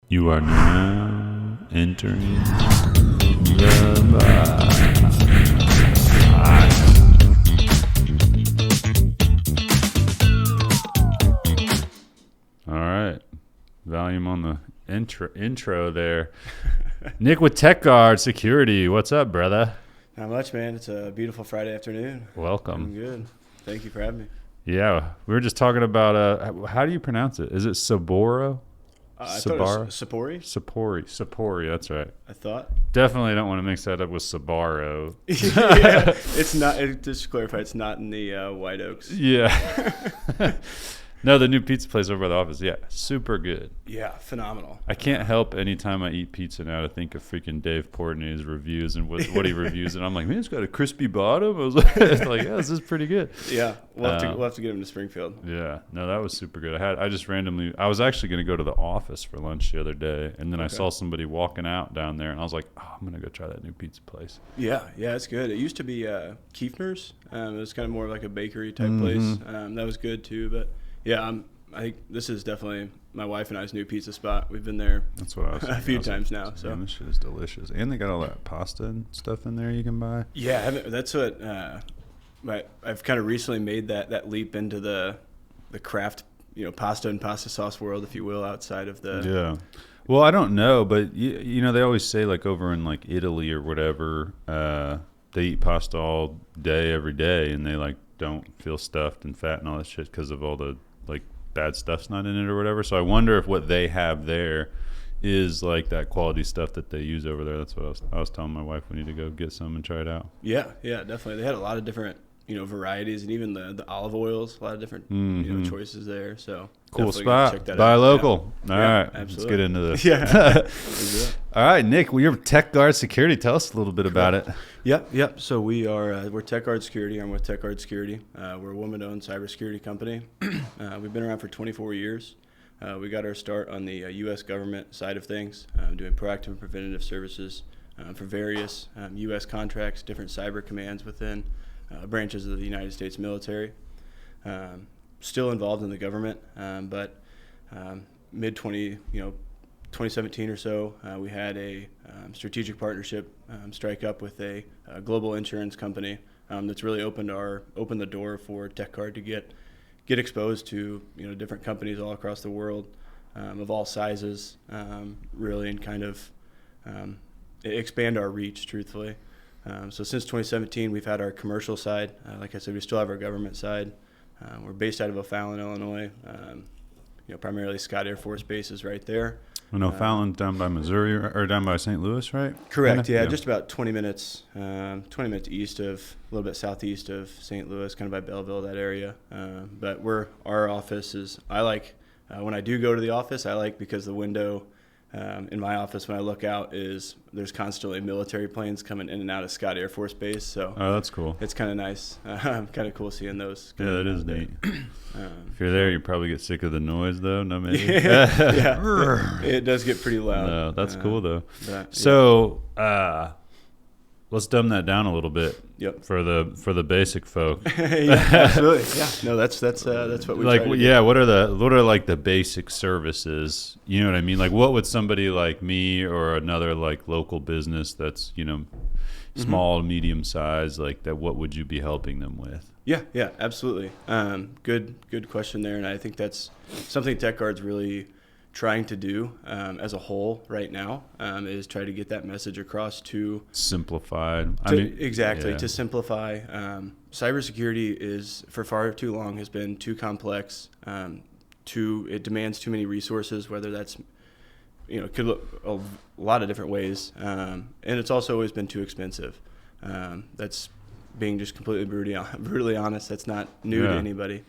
You are now entering the All right. Volume on the intro there. Nick with TechGuard Security. What's up, brother? Not much, man. It's a beautiful Friday afternoon. Welcome. I'm good. Thank you for having me. Yeah. We were just talking about, how do you pronounce it? Is it Saboro? I thought it was Sapori. Sapori, that's right. I thought. Definitely don't want to mix that up with Sabaro. Yeah, it's not. Just to clarify, it's not in the White Oaks. Yeah. No, the new pizza place over by the office. Yeah, super good. Yeah, phenomenal. I can't help anytime I eat pizza now to think of freaking Dave Portnoy's reviews and what he reviews. And I'm like, man, it's got a crispy bottom. I was like, yeah, this is pretty good. Yeah, we'll have to get him to Springfield. Yeah, no, that was super good. I was actually going to go to the office for lunch the other day. And then I saw somebody walking out down there. And I was like, oh, I'm going to go try that new pizza place. Yeah, it's good. It used to be Kiefner's. It was kind of more of like a bakery type place. That was good too, but. Yeah, I think this is definitely my wife and I's new pizza spot. We've been there a few times now. So man, this shit is delicious. And they got all that pasta and stuff in there you can buy. Yeah, that's what I've kind of recently made that leap into the craft, pasta and pasta sauce world, if you will, outside of the. Yeah. Well, I don't know, but you know they always say like over in like Italy or whatever, they eat pasta all day every day, and they like don't feel stuffed and fat and all that shit because of all the like bad stuff's not in it or whatever. So I wonder if what they have there is like that quality stuff that they use over there. That's what I was telling my wife. We need to go get some and try it out. Yeah, definitely. They had a lot of different varieties, and even the olive oils, a lot of different choices there. So cool spot. Check that Buy out. Local. Yeah. All right, absolutely. Let's get into this. Yeah. All right, Nick. Well, you're TechGuard Security. Tell us a little bit about it. Yep. So we're TechGuard Security. I'm with TechGuard Security. We're a woman-owned cybersecurity company. We've been around for 24 years. We got our start on the U.S. government side of things, doing proactive and preventative services for various U.S. contracts, different cyber commands within branches of the United States military. Still involved in the government, but mid-2017 or so, we had a strategic partnership strike up with a global insurance company that's really opened the door for TechGuard to get exposed to different companies all across the world of all sizes, really, and kind of expand our reach, truthfully. So since 2017, we've had our commercial side. Like I said, we still have our government side. We're based out of O'Fallon, Illinois. Primarily Scott Air Force Base is right there. I know O'Fallon's down by Missouri or down by St. Louis, right? Correct. Yeah, just about 20 minutes east of, a little bit southeast of St. Louis, kind of by Belleville, that area. But our office is. I like when I do go to the office. I like because the window. In my office, when I look out, there's constantly military planes coming in and out of Scott Air Force Base. So that's cool. It's kind of nice. Kind of cool seeing those. Yeah, that is neat. If you're there, you probably get sick of the noise, though. No, maybe. Yeah, it does get pretty loud. No, that's cool though. So let's dumb that down a little bit. Yep. For the basic folk. Yeah, absolutely. Yeah. No, that's what we like. Try to yeah. do. What are like the basic services? You know what I mean? Like, what would somebody like me or another like local business that's small, medium size, like that? What would you be helping them with? Yeah, absolutely. Good question there, and I think that's something TechGuard's really trying to do as a whole right now is try to get that message across to simplified. To simplify. Cybersecurity is for far too long has been too complex. It demands too many resources. Whether that's could look a lot of different ways, and it's also always been too expensive. That's being just completely brutally honest. That's not new to anybody.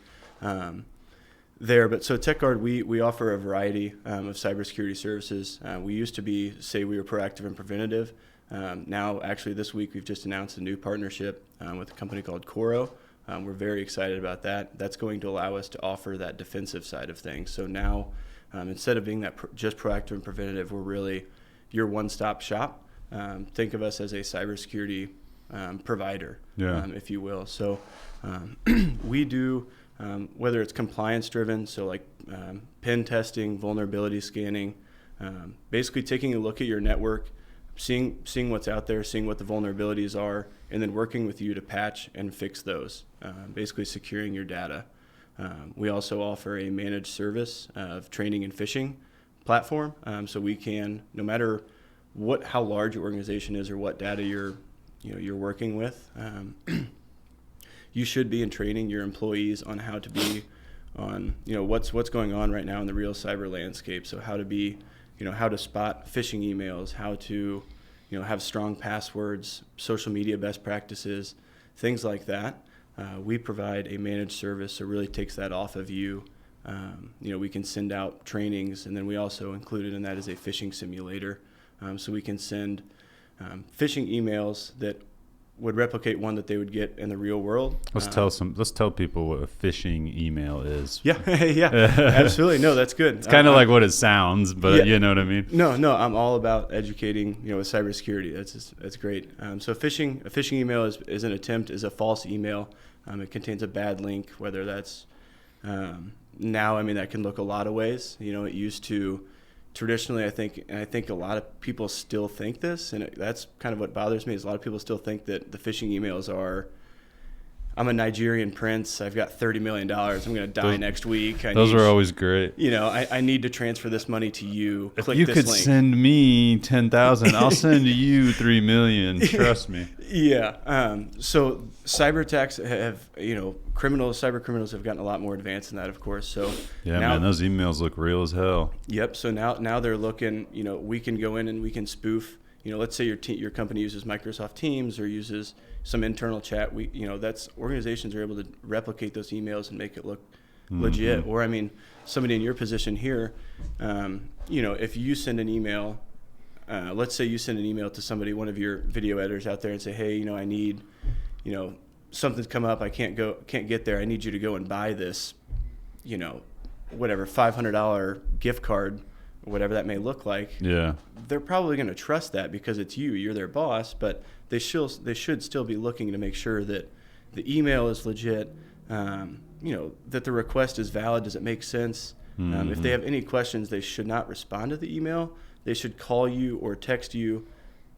But so TechGuard, we offer a variety of cybersecurity services. We used to say we were proactive and preventative. Now, actually, this week we've just announced a new partnership with a company called Koch. We're very excited about that. That's going to allow us to offer that defensive side of things. So now, instead of being just proactive and preventative, we're really your one-stop shop. Think of us as a cybersecurity provider, if you will. So we do. Whether it's compliance driven, so like pen testing, vulnerability scanning, Basically taking a look at your network, seeing what's out there, seeing what the vulnerabilities are, and then working with you to patch and fix those, basically securing your data. We also offer a managed service of training and phishing platform, so we can, no matter how large your organization is or what data you're working with, you should be in training your employees on how to be on what's going on right now in the real cyber landscape. So how to be, how to spot phishing emails, how to have strong passwords, social media best practices, things like that. We provide a managed service, so it really takes that off of you. We can send out trainings, and then we also included in that is a phishing simulator. So we can send phishing emails that would replicate one that they would get in the real world. Let's tell people what a phishing email is. Yeah, absolutely. No, that's good. It's kind of like what it sounds, but you know what I mean? No, I'm all about educating, with cybersecurity. That's great. So a phishing email is an attempt, is a false email. It contains a bad link, whether that's now, that can look a lot of ways. It used to traditionally, I think a lot of people still think this, and that's kind of what bothers me, is a lot of people still think that the phishing emails are, I'm a Nigerian prince, I've got $30 million, I'm going to die next week. Those are always great. I need to transfer this money to you. If you could send me 10,000, I'll send you 3 million. Trust me. Yeah. So cyber attacks have, cyber criminals have gotten a lot more advanced than that, of course. So yeah, man, those emails look real as hell. Yep. So now they're looking, we can go in and we can spoof. Let's say your company uses Microsoft Teams or uses some internal chat. That's organizations are able to replicate those emails and make it look legit. Or somebody in your position here, if you send an email, let's say you send an email to somebody, one of your video editors out there, and say, hey, I need, something's come up, I can't get there. I need you to go and buy this, whatever $500 gift card, whatever that may look like. Yeah, they're probably going to trust that because it's you're their boss, but they should still be looking to make sure that the email is legit, that the request is valid. Does it make sense? If they have any questions, they should not respond to the email. They should call you or text you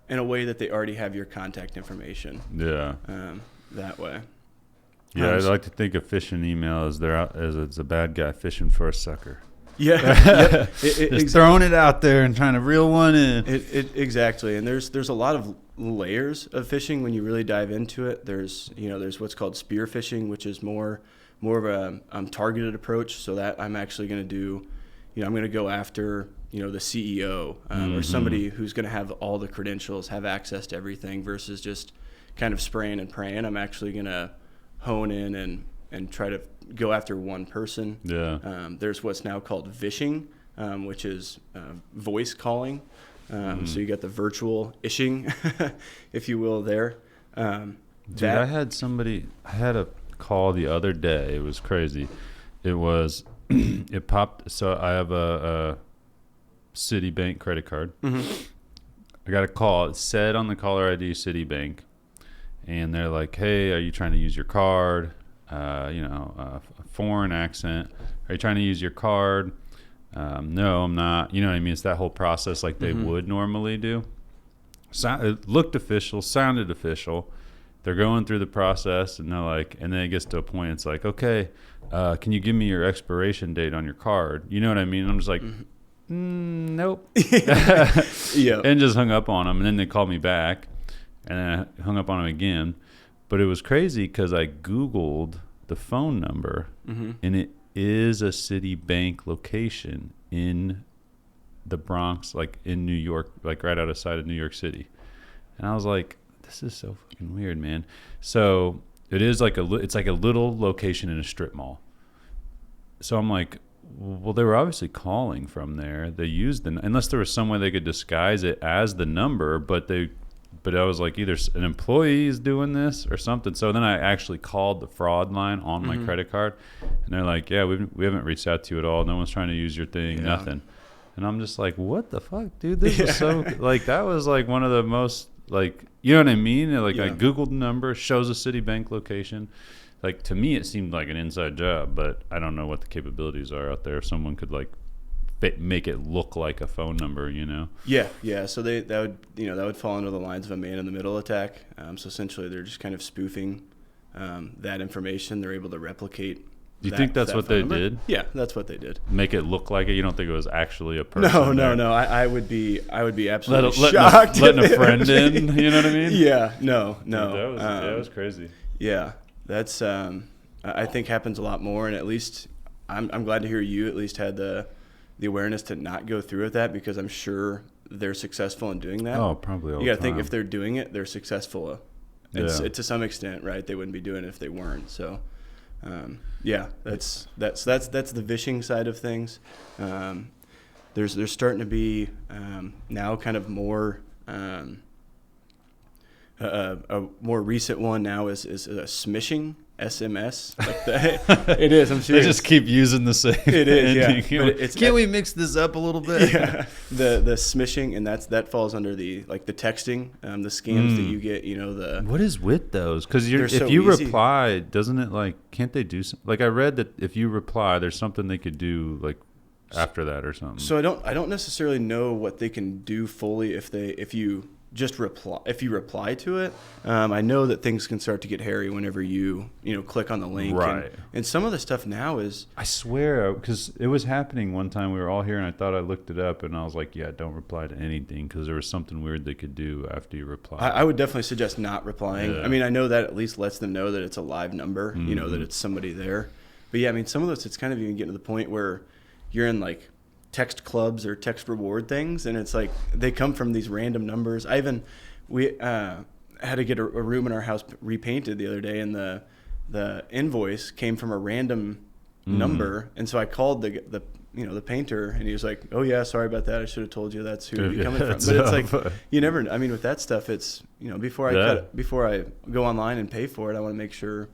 in a way that they already have your contact information. Yeah. That way. Yeah, I'd like to think of phishing email as it's a bad guy fishing for a sucker. Yeah, Just throwing it out there and trying to reel one in. Exactly, and there's a lot of layers of phishing when you really dive into it. There's what's called spear phishing, which is more of a targeted approach. So that I'm actually going to do, I'm going to go after the CEO or somebody who's going to have all the credentials, have access to everything, versus just kind of spraying and praying. I'm actually going to hone in and try to go after one person. Yeah. There's what's now called vishing, which is voice calling. So you got the virtual ishing, if you will, there. Dude, I had a call the other day. It was crazy. It was, it popped. So I have a Citibank credit card. I got a call. It said on the caller ID Citibank. And they're like, hey, are you trying to use your card? A foreign accent. Are you trying to use your card? No, I'm not. You know what I mean? It's that whole process like they would normally do. It looked official, sounded official. They're going through the process, and they're like, and then it gets to a point, it's like, okay, can you give me your expiration date on your card? You know what I mean? I'm just like, nope. Yeah. And just hung up on them, and then they called me back. And then I hung up on him again. But it was crazy because I Googled the phone number, and it is a Citibank location in the Bronx, like in New York, like right outside of New York City. And I was like, this is so fucking weird, man. So it is it's like a little location in a strip mall. So I'm like, well, they were obviously calling from there. They used unless there was some way they could disguise it as the number, but I was like, either an employee is doing this or something. So then I actually called the fraud line on my credit card, and they're like, yeah, we haven't reached out to you at all. No one's trying to use your thing, nothing. And I'm just like, what the fuck, dude? This was so, like, that was like one of the most, like, you know what I mean? Like, I Googled the number, shows a Citibank location. Like, to me, it seemed like an inside job, but I don't know what the capabilities are out there. If someone could, like, make it look like a phone number, you know? Yeah. So that would fall under the lines of a man-in-the-middle attack. So essentially, they're just kind of spoofing that information. They're able to replicate. Do you think that's what they did? Yeah, that's what they did. Make it look like it? You don't think it was actually a person? No. I would be absolutely shocked. Letting a friend in, you know what I mean? Yeah, no. Dude, that was crazy. Yeah, that's I think happens a lot more, and at least I'm glad to hear you at least had the awareness to not go through with that, because I'm sure they're successful in doing that. Oh, probably all the time. You got to think if they're doing it, they're successful. To some extent, right? They wouldn't be doing it if they weren't. So. That's the vishing side of things. There's starting to be now kind of more a more recent one now is a smishing SMS. Like that. It is. I'm serious. They just keep using the same. It is. Yeah. Can we mix this up a little bit? Yeah. The smishing, and that falls under the texting, the scams that you get. You know What is with those? Because if you reply, doesn't it can't they do something? Like I read that if you reply, there's something they could do after that or something. So I don't necessarily know what they can do fully if you just reply to it. I know that things can start to get hairy whenever you click on the link. Right. And some of the stuff now is, I swear, because it was happening one time. We were all here, and I thought I looked it up, and I was like, yeah, don't reply to anything, because there was something weird they could do after you reply. I would definitely suggest not replying. Yeah. I mean, I know that at least lets them know that it's a live number, that it's somebody there. But yeah, I mean, some of those, it's kind of even getting to the point where you're in text clubs or text reward things, and it's they come from these random numbers. We had to get a room in our house repainted the other day, and the invoice came from a random number, and so I called the painter, and he was like, "Oh yeah, sorry about that. I should have told you that's who you're coming from." But it's you never. I mean, with that stuff, it's before I go online and pay for it, I want to make sure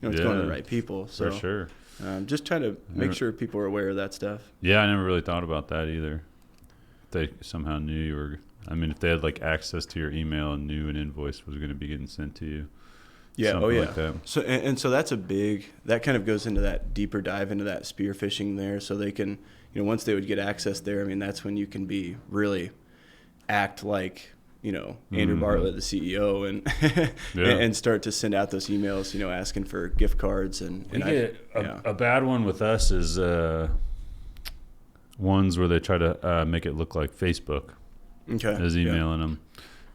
it's going to the right people. So for sure. Just trying to make sure people are aware of that stuff. Yeah, I never really thought about that either. They somehow knew you were. I mean, if they had access to your email and knew an invoice was going to be getting sent to you. Yeah. Something like that. So and so that's that kind of goes into that deeper dive into that spear phishing there. So they can, once they would get access there, I mean, that's when you can really act like, Andrew Bartlett, the CEO, and start to send out those emails, asking for gift cards. A bad one with us is ones where they try to make it look like Facebook is emailing them.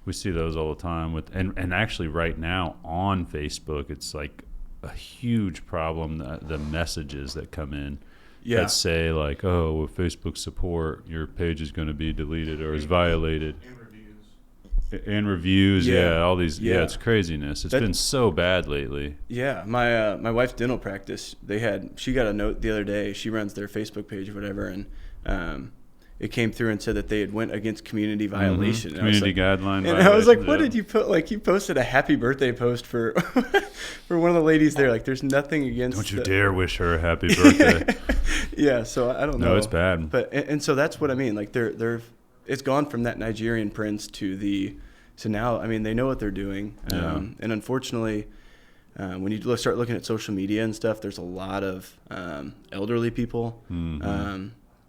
We see those all the time and actually right now on Facebook, it's a huge problem, the messages that come in. That say oh, with Facebook support, your page is going to be deleted or is violated. And reviews, all these, it's craziness. It's been so bad lately. Yeah, my wife's dental practice, she got a note the other day. She runs their Facebook page or whatever, and it came through and said that they had went against community violation. Community guideline violation. And I was like, what did you put? You posted a happy birthday post for for one of the ladies there. There's nothing against. Don't you dare wish her a happy birthday. Yeah, so I don't know. No, it's bad. But and so that's what I mean. It's gone from that Nigerian prince to now, I mean, they know what they're doing. And unfortunately, when you start looking at social media and stuff, there's a lot of elderly people in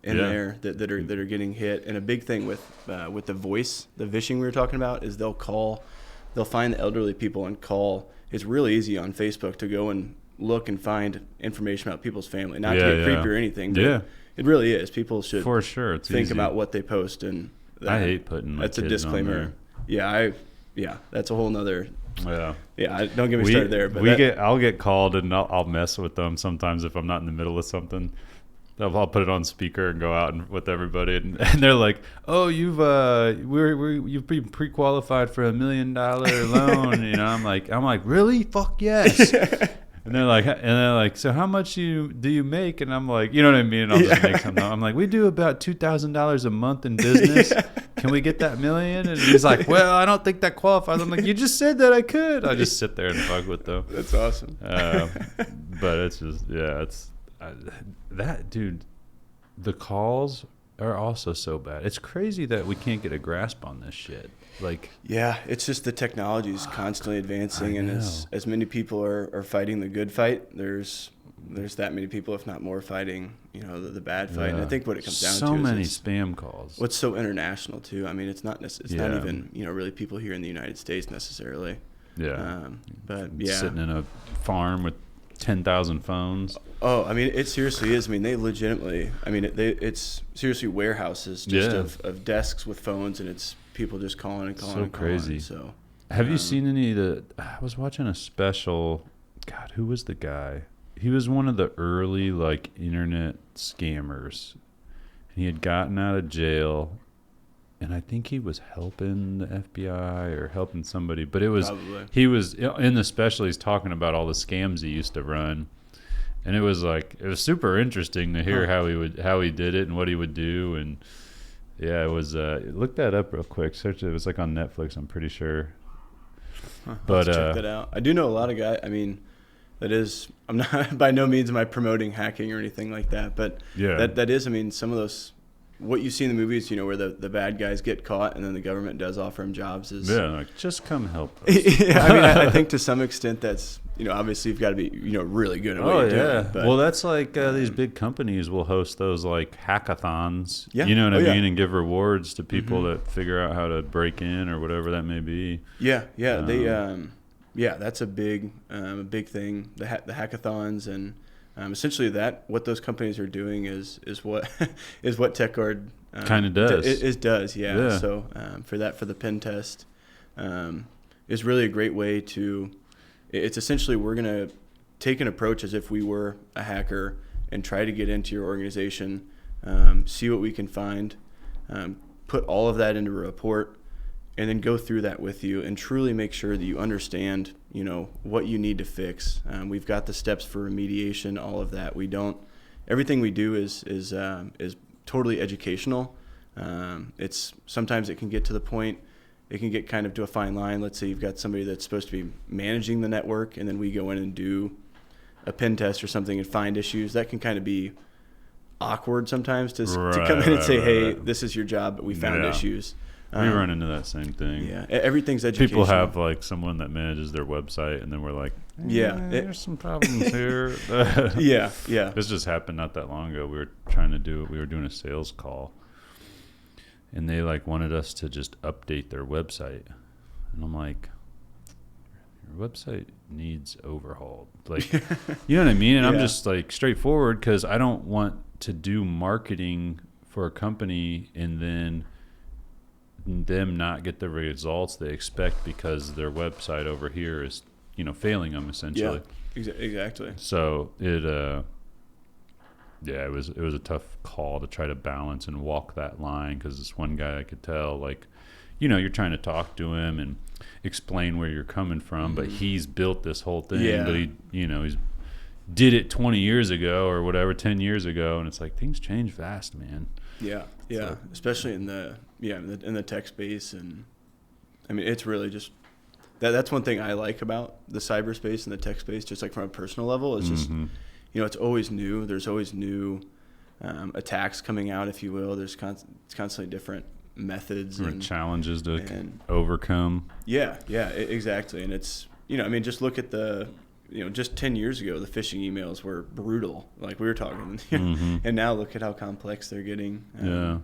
there that are getting hit. And a big thing with the voice, the vishing we were talking about, is they'll find the elderly people and call. It's really easy on Facebook to go and look and find information about people's family, not to get creepy or anything, but it really is. People should for sure. It's think easy. About what they post, and I hate putting that's a disclaimer. That's a whole nother. Yeah. Don't get me started there. But I'll get called and I'll mess with them sometimes if I'm not in the middle of something. I'll put it on speaker and go out with everybody, and they're like, "Oh, you've been pre-qualified for $1 million loan." I'm like, really? Fuck yes. And they're like, so how much do you make? And I'm like, you know what I mean? And I'll just make something. I'm like, we do about $2,000 a month in business. Can we get that $1 million? And he's like, well, I don't think that qualifies. I'm like, you just said that I could. I just sit there and fuck with them. That's awesome. But it's just, that dude, the calls are also so bad. It's crazy that we can't get a grasp on this shit. It's just the technology is constantly advancing, and as many people are fighting the good fight, there's there's that many people, if not more, fighting, the bad fight. And I think what it comes down to is so many spam calls. What's so international too. I mean, it's not even really people here in the United States necessarily. Yeah. But yeah, sitting in a farm with 10,000 phones. Oh, I mean, it seriously is. I mean, they legitimately. I mean, it's seriously warehouses just of desks with phones, and it's people just calling and calling. So crazy. So, have you seen any of the? I was watching a special. God, who was the guy? He was one of the early internet scammers, and he had gotten out of jail, and I think he was helping the FBI or helping somebody. But he was in the special. He's talking about all the scams he used to run. And it was super interesting to hear how he did it and what he would do, and it was look that up real quick. Search it. It was on Netflix, I'm pretty sure. But check that out. I do know a lot of guys. I mean, I'm not by no means am I promoting hacking or anything like that, but that is. I mean, some of those what you see in the movies, where the bad guys get caught and then the government does offer them jobs is just come help us. I mean, I think to some extent that's obviously you've got to be really good at what you're doing. But, well, that's these big companies will host those hackathons. Yeah. You know what I mean, and give rewards to people that figure out how to break in or whatever that may be. Yeah, that's a big thing. The hackathons and. Essentially, what those companies are doing is what TechGuard kind of does. Does. So for the pen test, is really a great way to. It's essentially we're gonna take an approach as if we were a hacker and try to get into your organization, see what we can find, put all of that into a report, and then go through that with you and truly make sure that you understand, what you need to fix. We've got the steps for remediation, all of that. Everything we do is totally educational. Sometimes it can get to the point, it can get kind of to a fine line. Let's say you've got somebody that's supposed to be managing the network, and then we go in and do a pen test or something and find issues. That can kind of be awkward sometimes to come in and say, hey, this is your job, but we found issues. We run into that same thing. Yeah, everything's educational. People have someone that manages their website, and then we're like, there's some problems here. Yeah. This just happened not that long ago. We were doing a sales call, and they wanted us to just update their website, and I'm like, your website needs overhauled. You know what I mean? And I'm just straightforward because I don't want to do marketing for a company and then them not get the results they expect because their website over here is failing them essentially. Exactly. So it was a tough call to try to balance and walk that line, because this one guy I could tell you're trying to talk to him and explain where you're coming from, but he's built this whole thing, but he's did it 20 years ago or whatever, 10 years ago, and it's things change fast, man. So, especially in the tech space, and I mean it's really just that's one thing I like about the cyberspace and the tech space, just from a personal level. It's just it's always new. There's always new attacks coming out, if you will. There's it's constantly different methods and challenges to overcome. Exactly. And it's just look at the. Just 10 years ago, the phishing emails were brutal, like we were talking. And now look at how complex they're getting.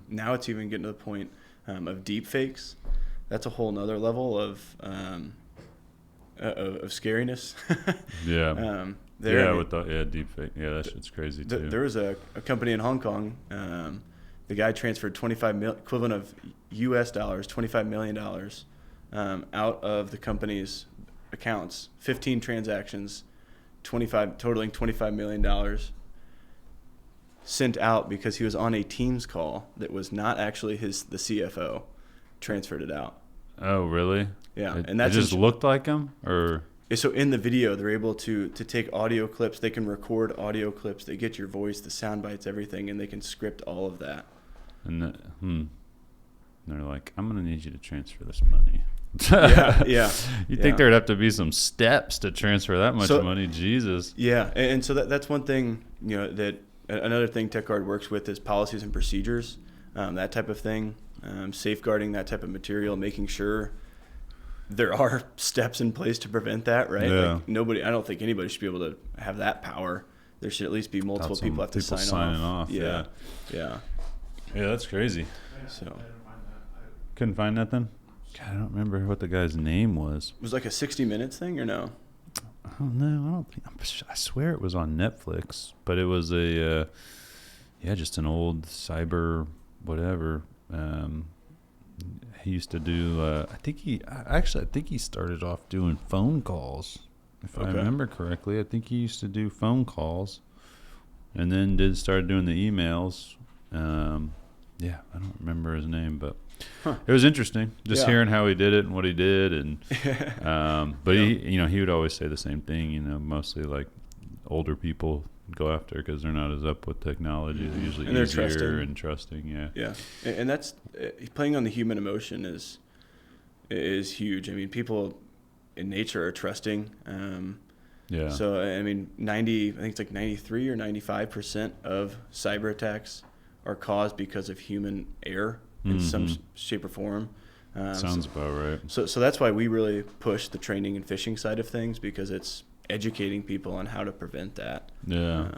Now it's even getting to the point of deep fakes. That's a whole nother level of scariness. With deep fake. Yeah, that shit's crazy too. There was a company in Hong Kong. The guy transferred equivalent of US dollars, $25 million out of the company's accounts, 15 transactions, totaling $25 million sent out because he was on a Teams call that was not actually the CFO, transferred it out. Oh, really? Yeah. And that just looked like him? Or so in the video, they're able to take audio clips. They can record audio clips. They get your voice, the sound bites, everything, and they can script all of that. And they're like, I'm going to need you to transfer this money. You think there'd have to be some steps to transfer that much money? Jesus. And so that's one thing, that another thing TechGuard works with is policies and procedures, that type of thing, safeguarding that type of material, making sure there are steps in place to prevent that, right? I don't think anybody should be able to have that power there should at least be multiple people have to sign signing off. Yeah. Yeah. Yeah, that's crazy. So Couldn't find that then? God, I don't remember what the guy's name was. it was like a 60 Minutes thing or no? Oh no, I don't think. I swear it was on Netflix, but it was just an old cyber whatever. He used to do. I think he started off doing phone calls. If I remember correctly, I think he used to do phone calls, and then started doing the emails. Yeah, I don't remember his name, but it was interesting just hearing how he did it and what he did, and but he would always say the same thing. Mostly like older people go after because they're not as up with technology. They're usually and they're easier and trusting. Yeah, and that's playing on the human emotion is huge. I mean, people in nature are trusting. So I mean, I think it's like 93 or 95% of cyber attacks are caused because of human error in some shape or form. Sounds about right. So that's why we really push the training and phishing side of things, because it's educating people on how to prevent that. Yeah.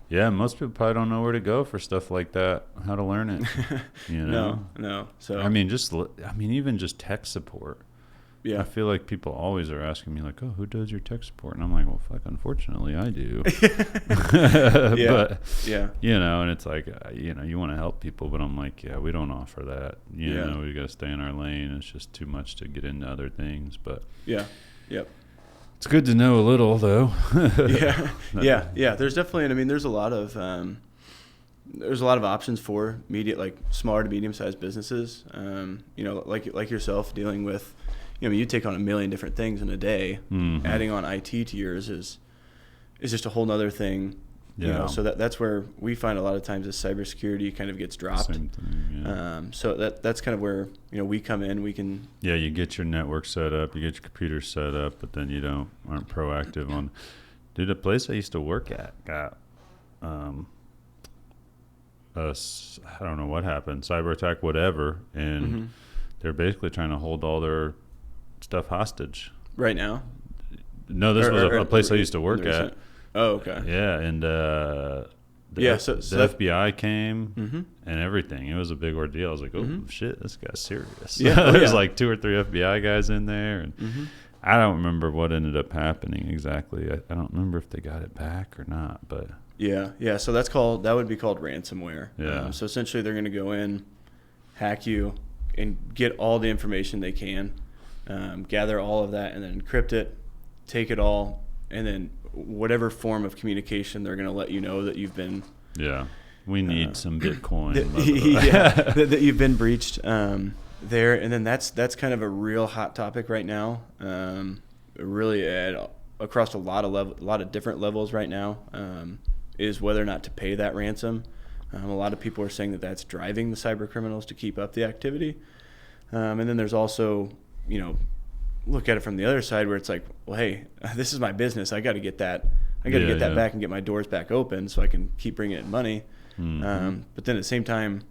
Yeah, most people probably don't know where to go for stuff like that, how to learn it. No. So I mean, even just tech support. Yeah. I feel like people always are asking me like, "Oh, who does your tech support?" And I'm like, "Well, fuck, unfortunately, I do." But and it's like, you want to help people, but I'm like, yeah, we don't offer that. We got to stay in our lane. It's just too much to get into other things. But it's good to know a little, though. Yeah. There's definitely, there's a lot of options for like small to medium-sized businesses. Like yourself dealing with. You take on a million different things in a day. Adding on IT to yours is just a whole nother thing. So that's where we find a lot of times the cybersecurity kind of gets dropped. Same thing, so that's kind of where we come in. We can. Yeah, you get your network set up, you get your computer set up, but then you aren't proactive on. Dude, a place I used to work at got I don't know what happened, cyber attack, whatever, and they're basically trying to hold all their stuff hostage right now. No, this was a place I used to work at. Oh, okay. Yeah, and the FBI came and everything. It was a big ordeal. I was like, oh shit, this guy's serious. Yeah, There's like 2 or 3 FBI guys in there, and I don't remember what ended up happening exactly. I don't remember if they got it back or not, but yeah. So that would be called ransomware. Yeah. So essentially, they're going to go in, hack you, and get all the information they can. Gather all of that and then encrypt it, take it all, and then whatever form of communication they're going to let you know that you've been. Yeah, we need some Bitcoin. That you've been breached there, and then that's kind of a real hot topic right now. Really across a lot of different levels right now is whether or not to pay that ransom. A lot of people are saying that that's driving the cyber criminals to keep up the activity, and then there's also look at it from the other side where it's like, well, hey, this is my business. I got to get that. I got to get that back and get my doors back open so I can keep bringing in money. But then at the same time,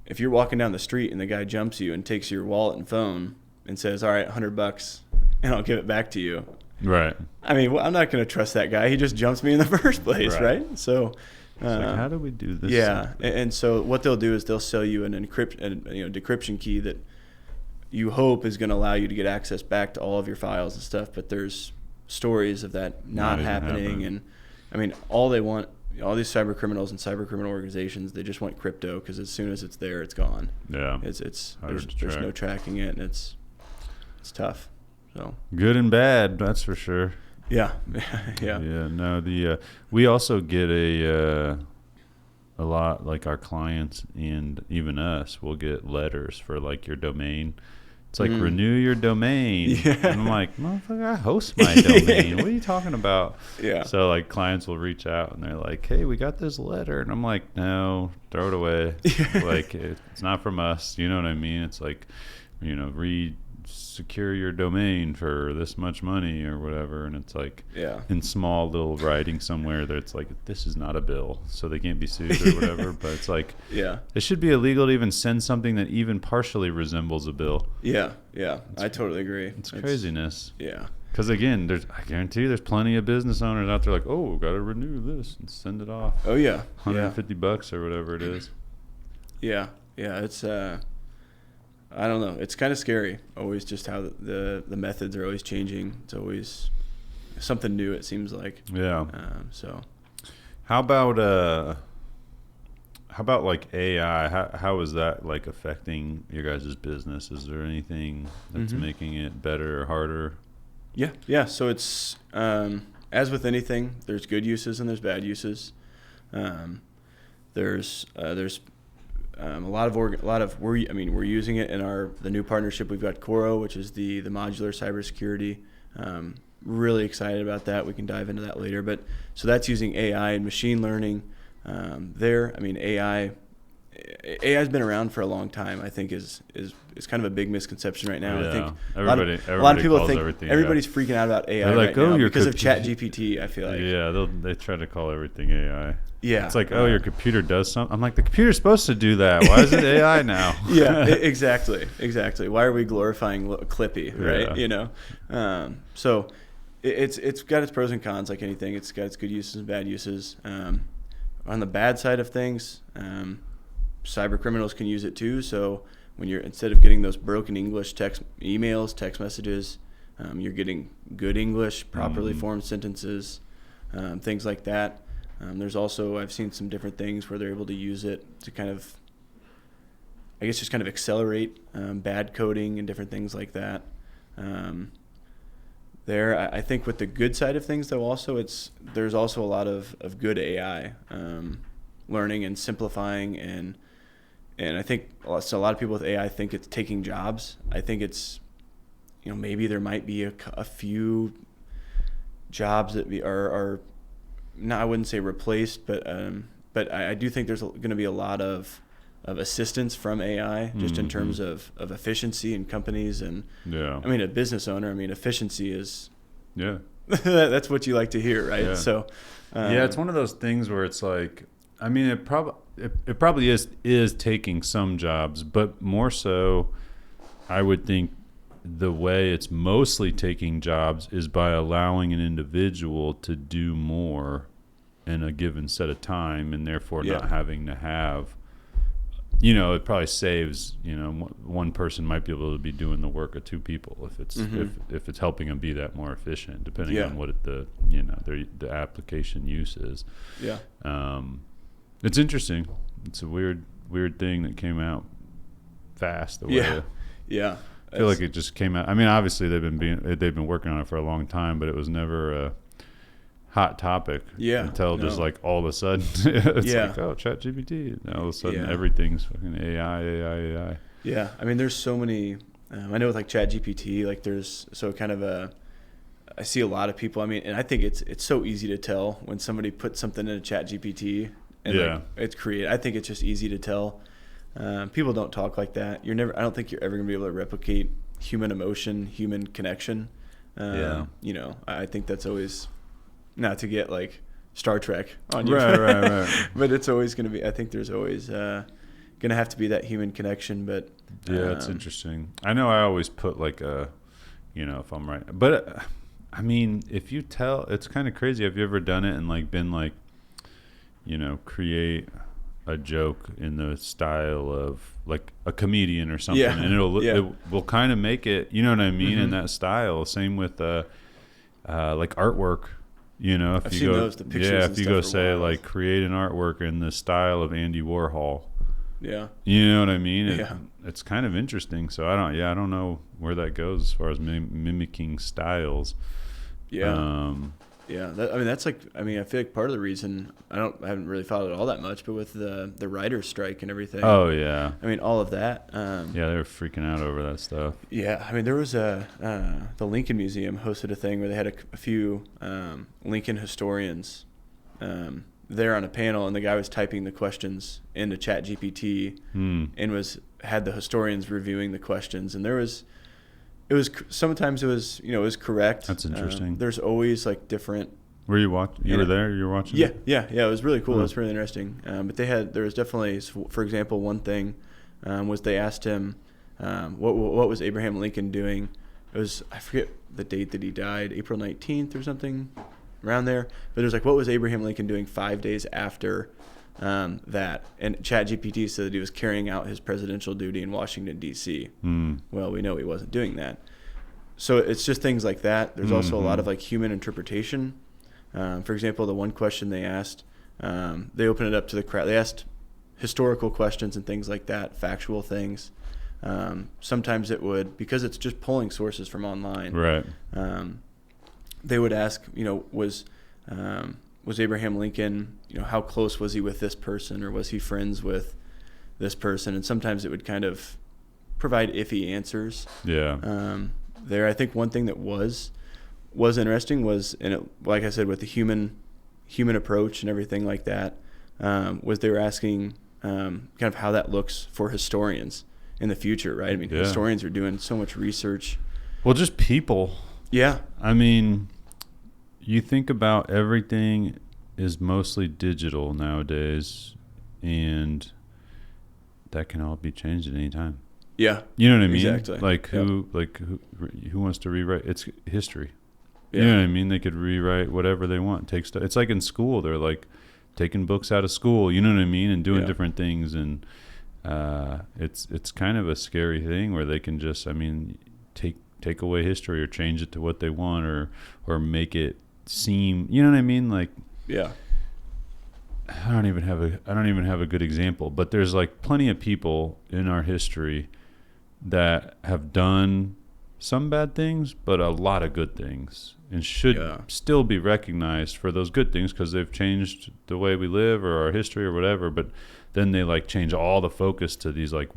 if you're walking down the street and the guy jumps you and takes your wallet and phone and says, all right, $100 and I'll give it back to you. Right. I mean, I'm not going to trust that guy. He just jumps me in the first place. Right. So, like, how do we do this? Yeah. And so what they'll do is they'll sell you an decryption key that you hope is going to allow you to get access back to all of your files and stuff, but there's stories of that not happening. And I mean, all they want, all these cyber criminals and cyber criminal organizations, they just want crypto because as soon as it's there, it's gone. Yeah, there's no tracking it, and it's tough. So good and bad, that's for sure. Yeah. No, we also get a lot, like our clients and even us will get letters for like your domain. It's like renew your domain. And I'm like, motherfucker, I host my domain. What are you talking about? Yeah. So like clients will reach out and they're like, hey, we got this letter. And I'm like, no, throw it away. Like it's not from us. You know what I mean? It's like, secure your domain for this much money or whatever, and it's like in small little writing somewhere that it's like, this is not a bill, so they can't be sued or whatever. But it's like, it should be illegal to even send something that even partially resembles a bill. I totally agree. It's craziness. Because again, I guarantee you there's plenty of business owners out there like, oh, got to renew this and send it off. Oh yeah, $150 or whatever it is. Yeah, it's I don't know. It's kind of scary. Always just how the methods are always changing. It's always something new. It seems like. Yeah. So. How about like AI? How is that like affecting your guys' business? Is there anything that's making it better or harder? Yeah. So it's as with anything, there's good uses and there's bad uses. There's we're using it in the new partnership. We've got Coro, which is the modular cybersecurity. Really excited about that. We can dive into that later. But so that's using AI and machine learning. AI's been around for a long time. I think is kind of a big misconception right now. Yeah. I think everybody a lot of people think everybody's freaking out about AI like, right now your because of ChatGPT. I feel like they try to call everything AI. Yeah, it's like, your computer does something. I'm like, the computer's supposed to do that. Why is it AI now? Yeah, exactly. Why are we glorifying Clippy, right? Yeah. So it's got its pros and cons like anything. It's got its good uses and bad uses. On the bad side of things, cyber criminals can use it too. So when instead of getting those broken English text messages, you're getting good English, properly formed sentences, things like that. There's also, I've seen some different things where they're able to use it to kind of, I guess, just kind of accelerate bad coding and different things like that. I think with the good side of things, though, also there's also a lot of good AI learning and simplifying, and I think a lot of people with AI think it's taking jobs. I think it's, maybe there might be a few jobs that are not, I wouldn't say replaced, but I do think there's going to be a lot of assistance from AI just in terms of efficiency in companies. And a business owner, efficiency is that's what you like to hear, right? So it's one of those things where it's like, it probably is taking some jobs, but more so I would think the way it's mostly taking jobs is by allowing an individual to do more in a given set of time, and therefore not having to have, it probably saves, one person might be able to be doing the work of two people if it's if it's helping them be that more efficient, depending on what the application use is. It's interesting. It's a weird thing that came out fast. I feel like it just came out. Obviously they've been working on it for a long time, but it was never a hot topic until just like all of a sudden it's like, oh, ChatGPT, and all of a sudden everything's fucking AI. Yeah, there's so many. I know with like ChatGPT, like there's I see a lot of people. And I think it's so easy to tell when somebody puts something in a ChatGPT and it's created. I think it's just easy to tell. People don't talk like that. I don't think you're ever gonna be able to replicate human emotion, human connection. I think that's always, not to get like Star Trek on you, right. but it's always gonna be. I think there's always gonna have to be that human connection. But it's interesting. I know I always put like if I'm right, but if you tell, it's kind of crazy. Have you ever done it and like been like, create a joke in the style of like a comedian or something, and it will kind of make it, you know what I mean, in that style. Same with like artwork, if I've you seen go those, the pictures and if you stuff go are say wild. like create an artwork in the style of Andy Warhol, you know what I mean. It's kind of interesting. So I don't know where that goes as far as mimicking styles. That's like, I feel like part of the reason I haven't really followed it all that much, but with the writer's strike and everything. Oh yeah. All of that. They were freaking out over that stuff. Yeah. There was the Lincoln Museum hosted a thing where they had a few Lincoln historians there on a panel, and the guy was typing the questions into ChatGPT and had the historians reviewing the questions, and sometimes it was correct. That's interesting. There's always like different. Were you watching? You were there? You were watching? Yeah. It was really cool. It was really interesting. But there was definitely, for example, one thing was they asked him, what was Abraham Lincoln doing? It I forget the date that he died, April 19th or something around there. But it was like, what was Abraham Lincoln doing 5 days after that? And ChatGPT said that he was carrying out his presidential duty in Washington, D.C. Well, we know he wasn't doing that. So it's just things like that. There's also a lot of like human interpretation. For example, the one question they asked, they opened it up to the crowd. They asked historical questions and things like that, factual things. Sometimes it would, because it's just pulling sources from online. Right. They would ask, was Abraham Lincoln, how close was he with this person, or was he friends with this person? And sometimes it would kind of provide iffy answers. Yeah. I think one thing that was interesting was, and it, like I said, with the human approach and everything like that, was they were asking kind of how that looks for historians in the future, right? I mean, historians are doing so much research. Well, just people. Yeah. I mean, you think about everything is mostly digital nowadays, and that can all be changed at any time. Yeah. You know what I mean? Exactly. Who wants to rewrite? It's history. Yeah. You know what I mean? They could rewrite whatever they want. It's like in school. They're like taking books out of school. You know what I mean? And doing different things. And it's kind of a scary thing where they can just, take away history or change it to what they want, or make it seem. You know what I mean? Like, yeah. I don't even have a good example, but there's like plenty of people in our history that have done some bad things, but a lot of good things, and should still be recognized for those good things because they've changed the way we live or our history or whatever. But then they like change all the focus to these like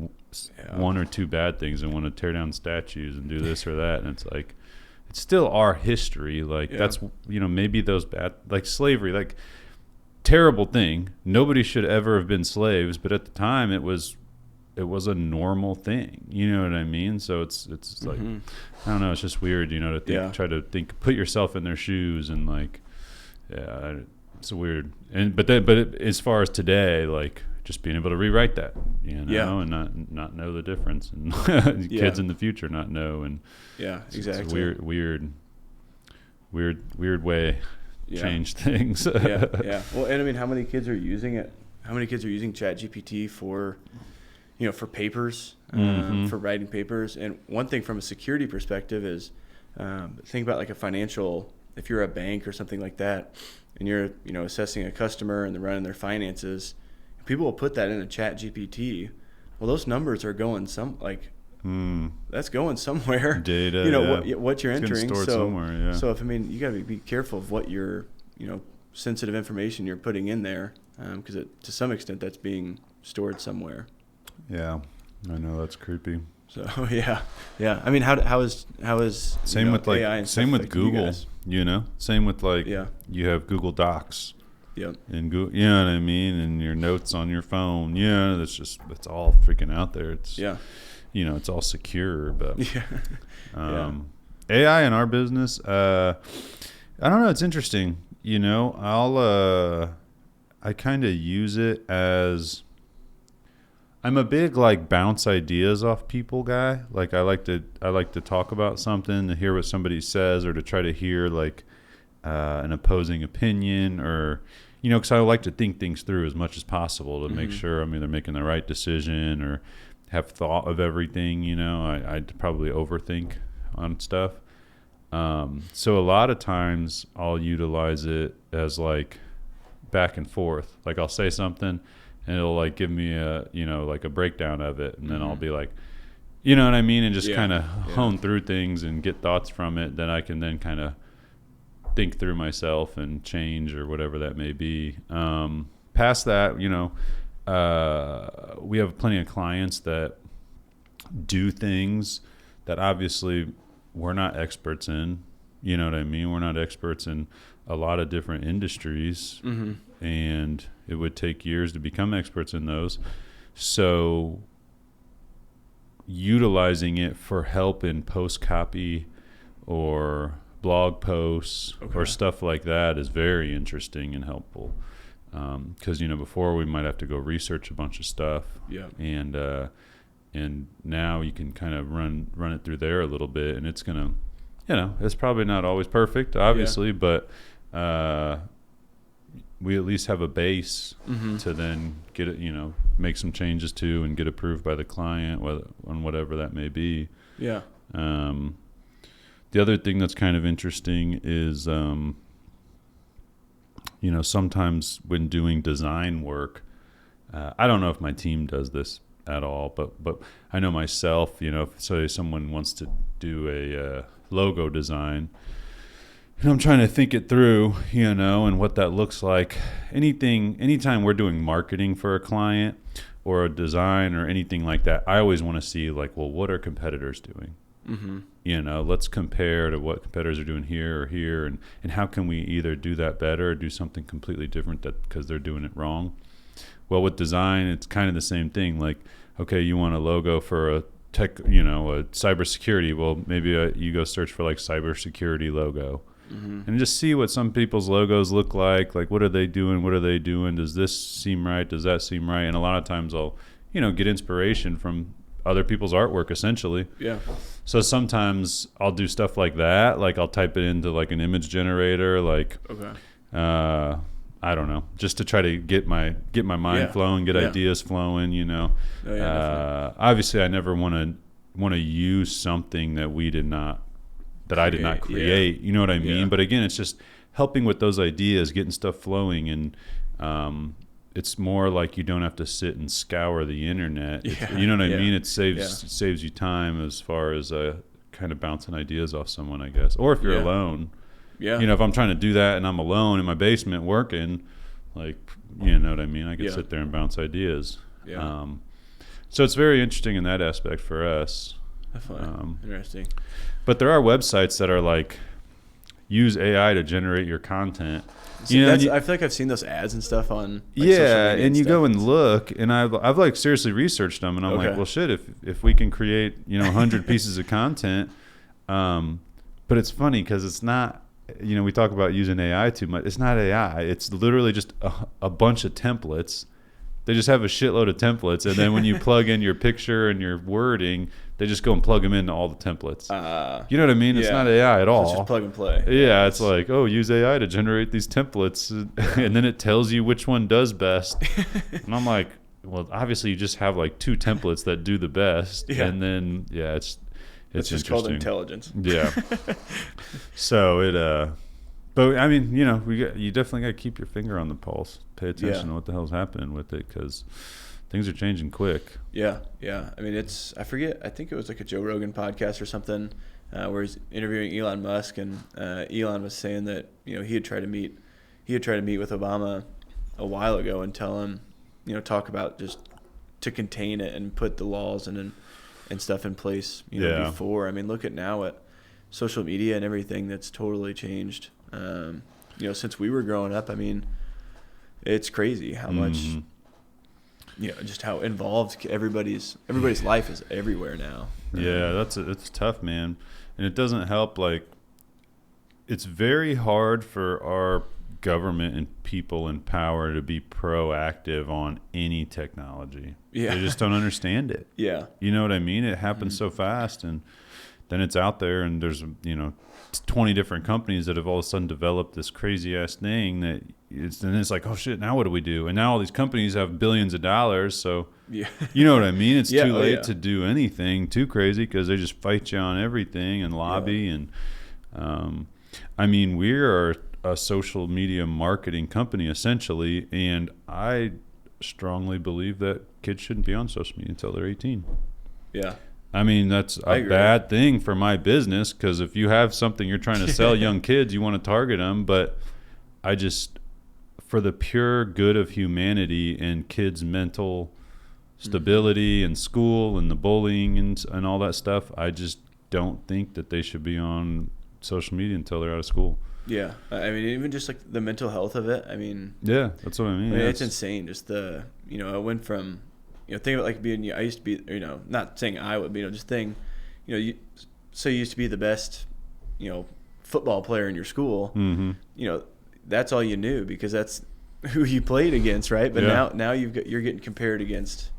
one or two bad things and want to tear down statues and do this or that. And it's like, it's still our history. Like that's, maybe those bad, like slavery, like terrible thing. Nobody should ever have been slaves, but at the time it was a normal thing. You know what I mean? So it's like, I don't know. It's just weird, to think, try to think, put yourself in their shoes, and like, it's weird. But as far as today, like just being able to rewrite that, and not know the difference, and kids in the future not know, and exactly. It's a weird way change things. Well, and I mean, how many kids are using it? How many kids are using ChatGPT for papers, for writing papers? And one thing from a security perspective is, think about like if you're a bank or something like that, and you're, assessing a customer and they're running their finances, people will put that in a ChatGPT. Well, those numbers are going that's going somewhere. Data, what you're entering. Stored somewhere, So you got to be careful of what your, sensitive information you're putting in there, because to some extent that's being stored somewhere. Yeah, I know, that's creepy. So yeah. I mean, how is same with AI and same with Google? Same with you have Google Docs. Yep. And Google, you know what I mean, and your notes on your phone. It's all freaking out there. It's it's all secure, but AI in our business, I don't know. It's interesting. I kind of use it as, I'm a big like bounce ideas off people guy. Like I like to talk about something, to hear what somebody says, or to try to hear like an opposing opinion, or because I like to think things through as much as possible to make sure I'm either making the right decision or have thought of everything. I'd probably overthink on stuff. So a lot of times I'll utilize it as like back and forth. Like I'll say something and it'll like give me a, like a breakdown of it. And then I'll be like, you know what I mean? And just kind of hone through things and get thoughts from it. Then I can then kind of think through myself and change or whatever that may be. Past that, we have plenty of clients that do things that obviously we're not experts in. You know what I mean? We're not experts in a lot of different industries, and it would take years to become experts in those. So utilizing it for help in post copy or blog posts or stuff like that is very interesting and helpful. Because before we might have to go research a bunch of stuff, and and now you can kind of run it through there a little bit, and it's gonna, it's probably not always perfect, obviously, but we at least have a base to then get it, make some changes to and get approved by the client, on whatever that may be. Yeah. The other thing that's kind of interesting is, sometimes when doing design work, I don't know if my team does this at all, but I know myself, if say someone wants to do a logo design, and I'm trying to think it through, and what that looks like. Anytime we're doing marketing for a client or a design or anything like that, I always want to see like, well, what are competitors doing? Let's compare to what competitors are doing here or here, and how can we either do that better or do something completely different because they're doing it wrong. Well, with design, it's kind of the same thing. Like, okay, you want a logo for a tech, a cybersecurity. Well, maybe you go search for like cybersecurity logo. And just see what some people's logos look like. Like, what are they doing? What are they doing? Does this seem right? Does that seem right? And a lot of times I'll, get inspiration from other people's artwork, essentially. Yeah. So sometimes I'll do stuff like that. Like, I'll type it into like an image generator. Like, I don't know, just to try to get my mind flowing, get ideas flowing. Obviously, I never want to use something that I did not create. You know what I mean? Yeah. But again, it's just helping with those ideas, getting stuff flowing, and it's more like you don't have to sit and scour the internet. You know what I mean? It saves you time as far as kind of bouncing ideas off someone, I guess. Or if you're alone. Yeah. If I'm trying to do that and I'm alone in my basement working, like, you know what I mean? I can sit there and bounce ideas. Yeah. So it's very interesting in that aspect for us. Definitely. Interesting. But there are websites that are like, use AI to generate your content. See, I feel like I've seen those ads and stuff on social media and you go and look, and I've like seriously researched them, and I'm like, well, shit, if we can create 100 pieces of content, but it's funny because it's not, we talk about using AI too much. It's not AI. It's literally just a bunch of templates. They just have a shitload of templates, and then when you plug in your picture and your wording, they just go and plug them into all the templates. You know what I mean? It's not AI at all. It's just plug and play. Yeah, it's like, use AI to generate these templates, and then it tells you which one does best. And I'm like, well, obviously you just have like 2 templates that do the best, and then it's just called intelligence. Yeah. So but I mean, you definitely got to keep your finger on the pulse. Pay attention to what the hell's happening with it, because things are changing quick. Yeah. I mean, I forget. I think it was like a Joe Rogan podcast or something where he's interviewing Elon Musk, and Elon was saying that he had tried to meet with Obama a while ago and tell him, talk about just to contain it and put the laws and stuff in place. Before. I mean, look at now at social media and everything that's totally changed. Since we were growing up, I mean, it's crazy how much, just how involved everybody's life is everywhere now. Yeah, it's tough, man. And it doesn't help. Like, it's very hard for our government and people in power to be proactive on any technology. Yeah. They just don't understand it. Yeah. You know what I mean? It happens so fast, and then it's out there, and there's 20 different companies that have all of a sudden developed this crazy ass thing that it's like, oh shit, now what do we do? And now all these companies have billions of dollars, so you know what I mean? It's too late to do anything too crazy, because they just fight you on everything and lobby. And I mean, we are a social media marketing company essentially, and I strongly believe that kids shouldn't be on social media until they're 18. Yeah. I mean, that's a bad thing for my business, because if you have something you're trying to sell young kids, you want to target them. But I just, for the pure good of humanity and kids' mental stability and school and the bullying and all that stuff, I just don't think that they should be on social media until they're out of school. Yeah. I mean, even just like the mental health of it. I mean, yeah, that's what I mean. It's insane. Just it went from, think about like being, I used to be, not saying I would be, just saying, you used to be the best, football player in your school, that's all you knew because that's who you played against, right? But now you're getting compared against,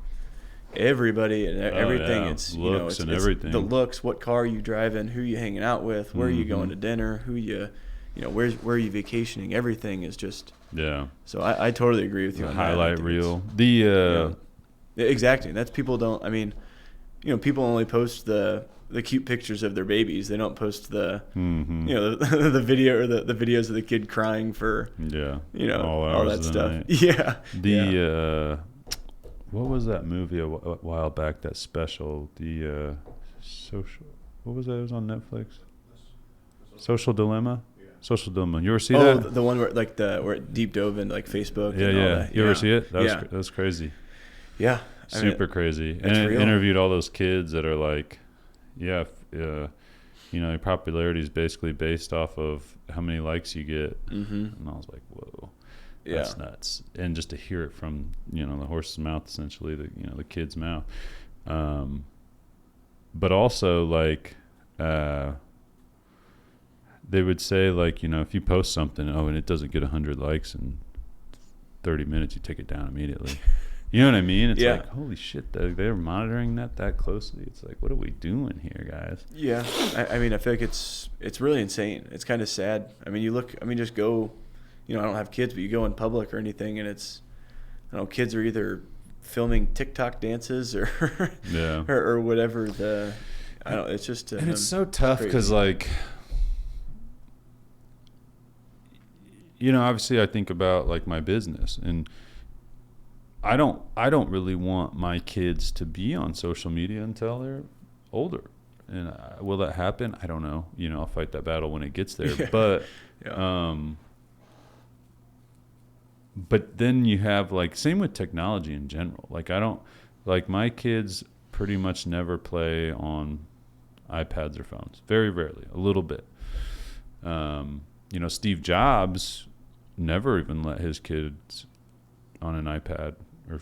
everybody and everything. Yeah. It's Looks and everything. The looks, what car you driving, who you hanging out with, where you going to dinner, who where are you vacationing. Everything is just So I totally agree with you on highlight that. reel. Exactly. And that's people don't. I mean, people only post the cute pictures of their babies. They don't post the the video or the videos of the kid crying for all that stuff. Yeah. What was that movie a while back? That special, social. What was that? It was on Netflix. Social Dilemma. Yeah. Social Dilemma. You ever see that? Oh, the one where where it deep dove into like Facebook. Yeah, and all that. You ever see it? That was crazy. Yeah. Super crazy. And it interviewed all those kids that are like, your popularity is basically based off of how many likes you get. And I was like, whoa, that's nuts. And just to hear it from, the horse's mouth, essentially, the kid's mouth. But also, like, they would say, like, if you post something, and it doesn't get 100 likes in 30 minutes, you take it down immediately. You know what I mean? It's like, holy shit, they're monitoring that closely. It's like, what are we doing here, guys? Yeah. I mean, I feel like it's really insane. It's kind of sad. I mean, just go, I don't have kids, but you go in public or anything, and it's, kids are either filming TikTok dances or or whatever. It's just and it's so tough because, like, obviously I think about, like, my business, and I don't really want my kids to be on social media until they're older. And will that happen? I don't know. I'll fight that battle when it gets there. But but then you have, like, same with technology in general. Like, my kids pretty much never play on iPads or phones. Very rarely, a little bit. Steve Jobs never even let his kids on an iPad or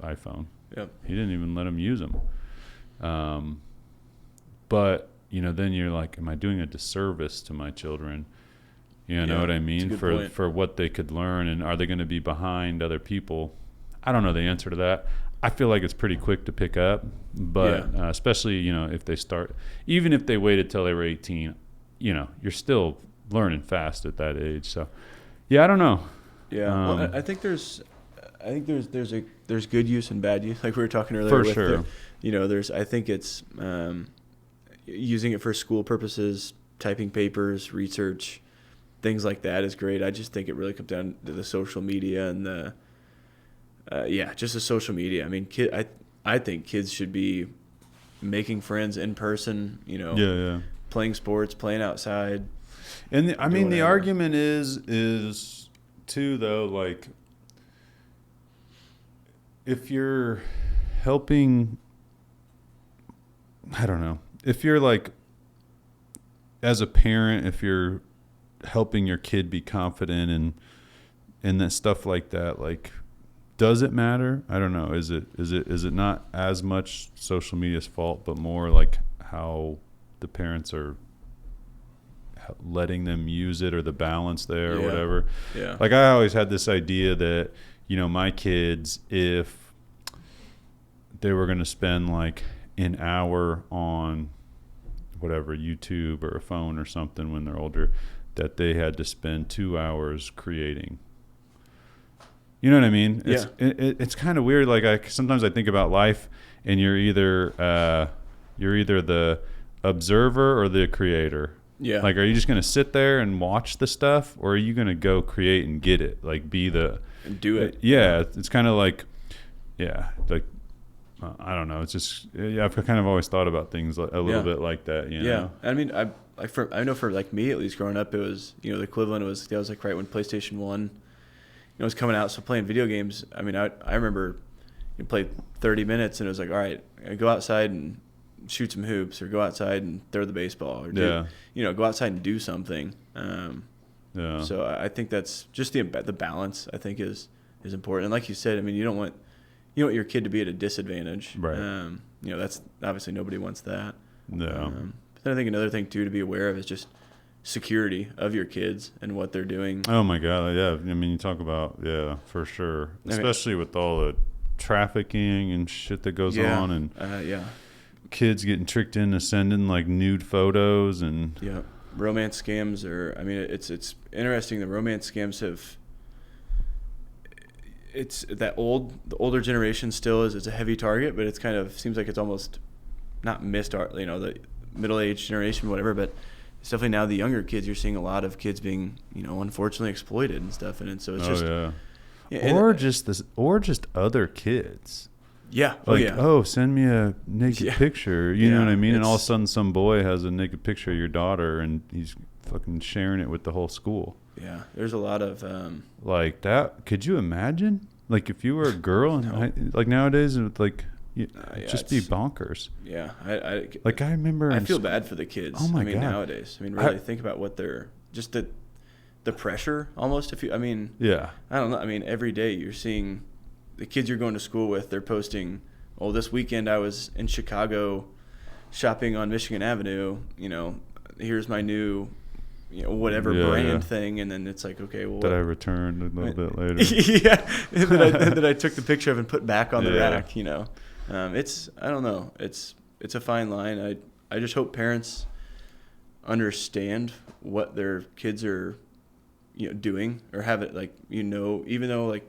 iPhone. Yep. He didn't even let them use them. But, then you're like, am I doing a disservice to my children? You know what I mean? For what they could learn, and are they going to be behind other people? I don't know the answer to that. I feel like it's pretty quick to pick up, but especially, if they start, even if they waited till they were 18, you're still learning fast at that age. So, I don't know. Yeah. Well, I think there's good use and bad use, like we were talking earlier. For sure. I think it's using it for school purposes, typing papers, research, things like that is great. I just think it really comes down to the social media and the just the social media. I mean, I think kids should be making friends in person. Playing sports, playing outside. And the argument is too, though, like, if you're helping, I don't know, if you're, like, as a parent, if you're helping your kid be confident and that stuff like that, like, does it matter? I don't know. Is it not as much social media's fault, but more like how the parents are letting them use it, or the balance there, or whatever. Yeah. Like, I always had this idea that, my kids, if they were going to spend like an hour on whatever, YouTube or a phone or something when they're older, that they had to spend 2 hours creating. You know what I mean? It's kind of weird. Like, sometimes I think about life, and you're either the observer or the creator. Yeah. Like, are you just going to sit there and watch the stuff, or are you going to go create and get it? Like, and do it. Yeah. It's kind of like, like, I don't know. It's just, I've kind of always thought about things a little bit like that, Yeah. I mean, I know for, like, me, at least growing up, it was, the equivalent was, that was like right when PlayStation 1, was coming out. So playing video games, I mean, I remember you play 30 minutes and it was like, all right, go outside and shoot some hoops, or go outside and throw the baseball, or go outside and do something. So I think that's just the balance, I think, is important. And like you said, I mean, you don't want your kid to be at a disadvantage. Right. That's obviously, nobody wants that. No. But then I think another thing too to be aware of is just security of your kids and what they're doing. Oh my God. Yeah. I mean, you talk about, for sure. Especially with all the trafficking and shit that goes on, and kids getting tricked into sending like nude photos and romance scams are. I mean, it's interesting. The romance scams have. It's the older generation still is a heavy target, but it's kind of seems like it's almost not missed art. You know, the middle-aged generation, whatever, but. It's definitely now the younger kids. You're seeing a lot of kids being, unfortunately exploited and stuff, and so it's or just other kids. Yeah. Send me a naked picture. You know what I mean? And all of a sudden, some boy has a naked picture of your daughter, and he's fucking sharing it with the whole school. Yeah, there's a lot of like that. Could you imagine? Like if you were a girl, and like nowadays, with like. Just be bonkers. Yeah, I remember. I feel bad for the kids. Oh my God. Nowadays, really think about what they're just the pressure almost. I don't know. I mean, every day you're seeing the kids you're going to school with. They're posting, "Oh, this weekend I was in Chicago, shopping on Michigan Avenue. Here's my new." Whatever brand thing, and then it's like, okay, well, that I returned a little bit later. and then I took the picture of and put back on the rack. It's I don't know. It's a fine line. I just hope parents understand what their kids are, doing or have it even though like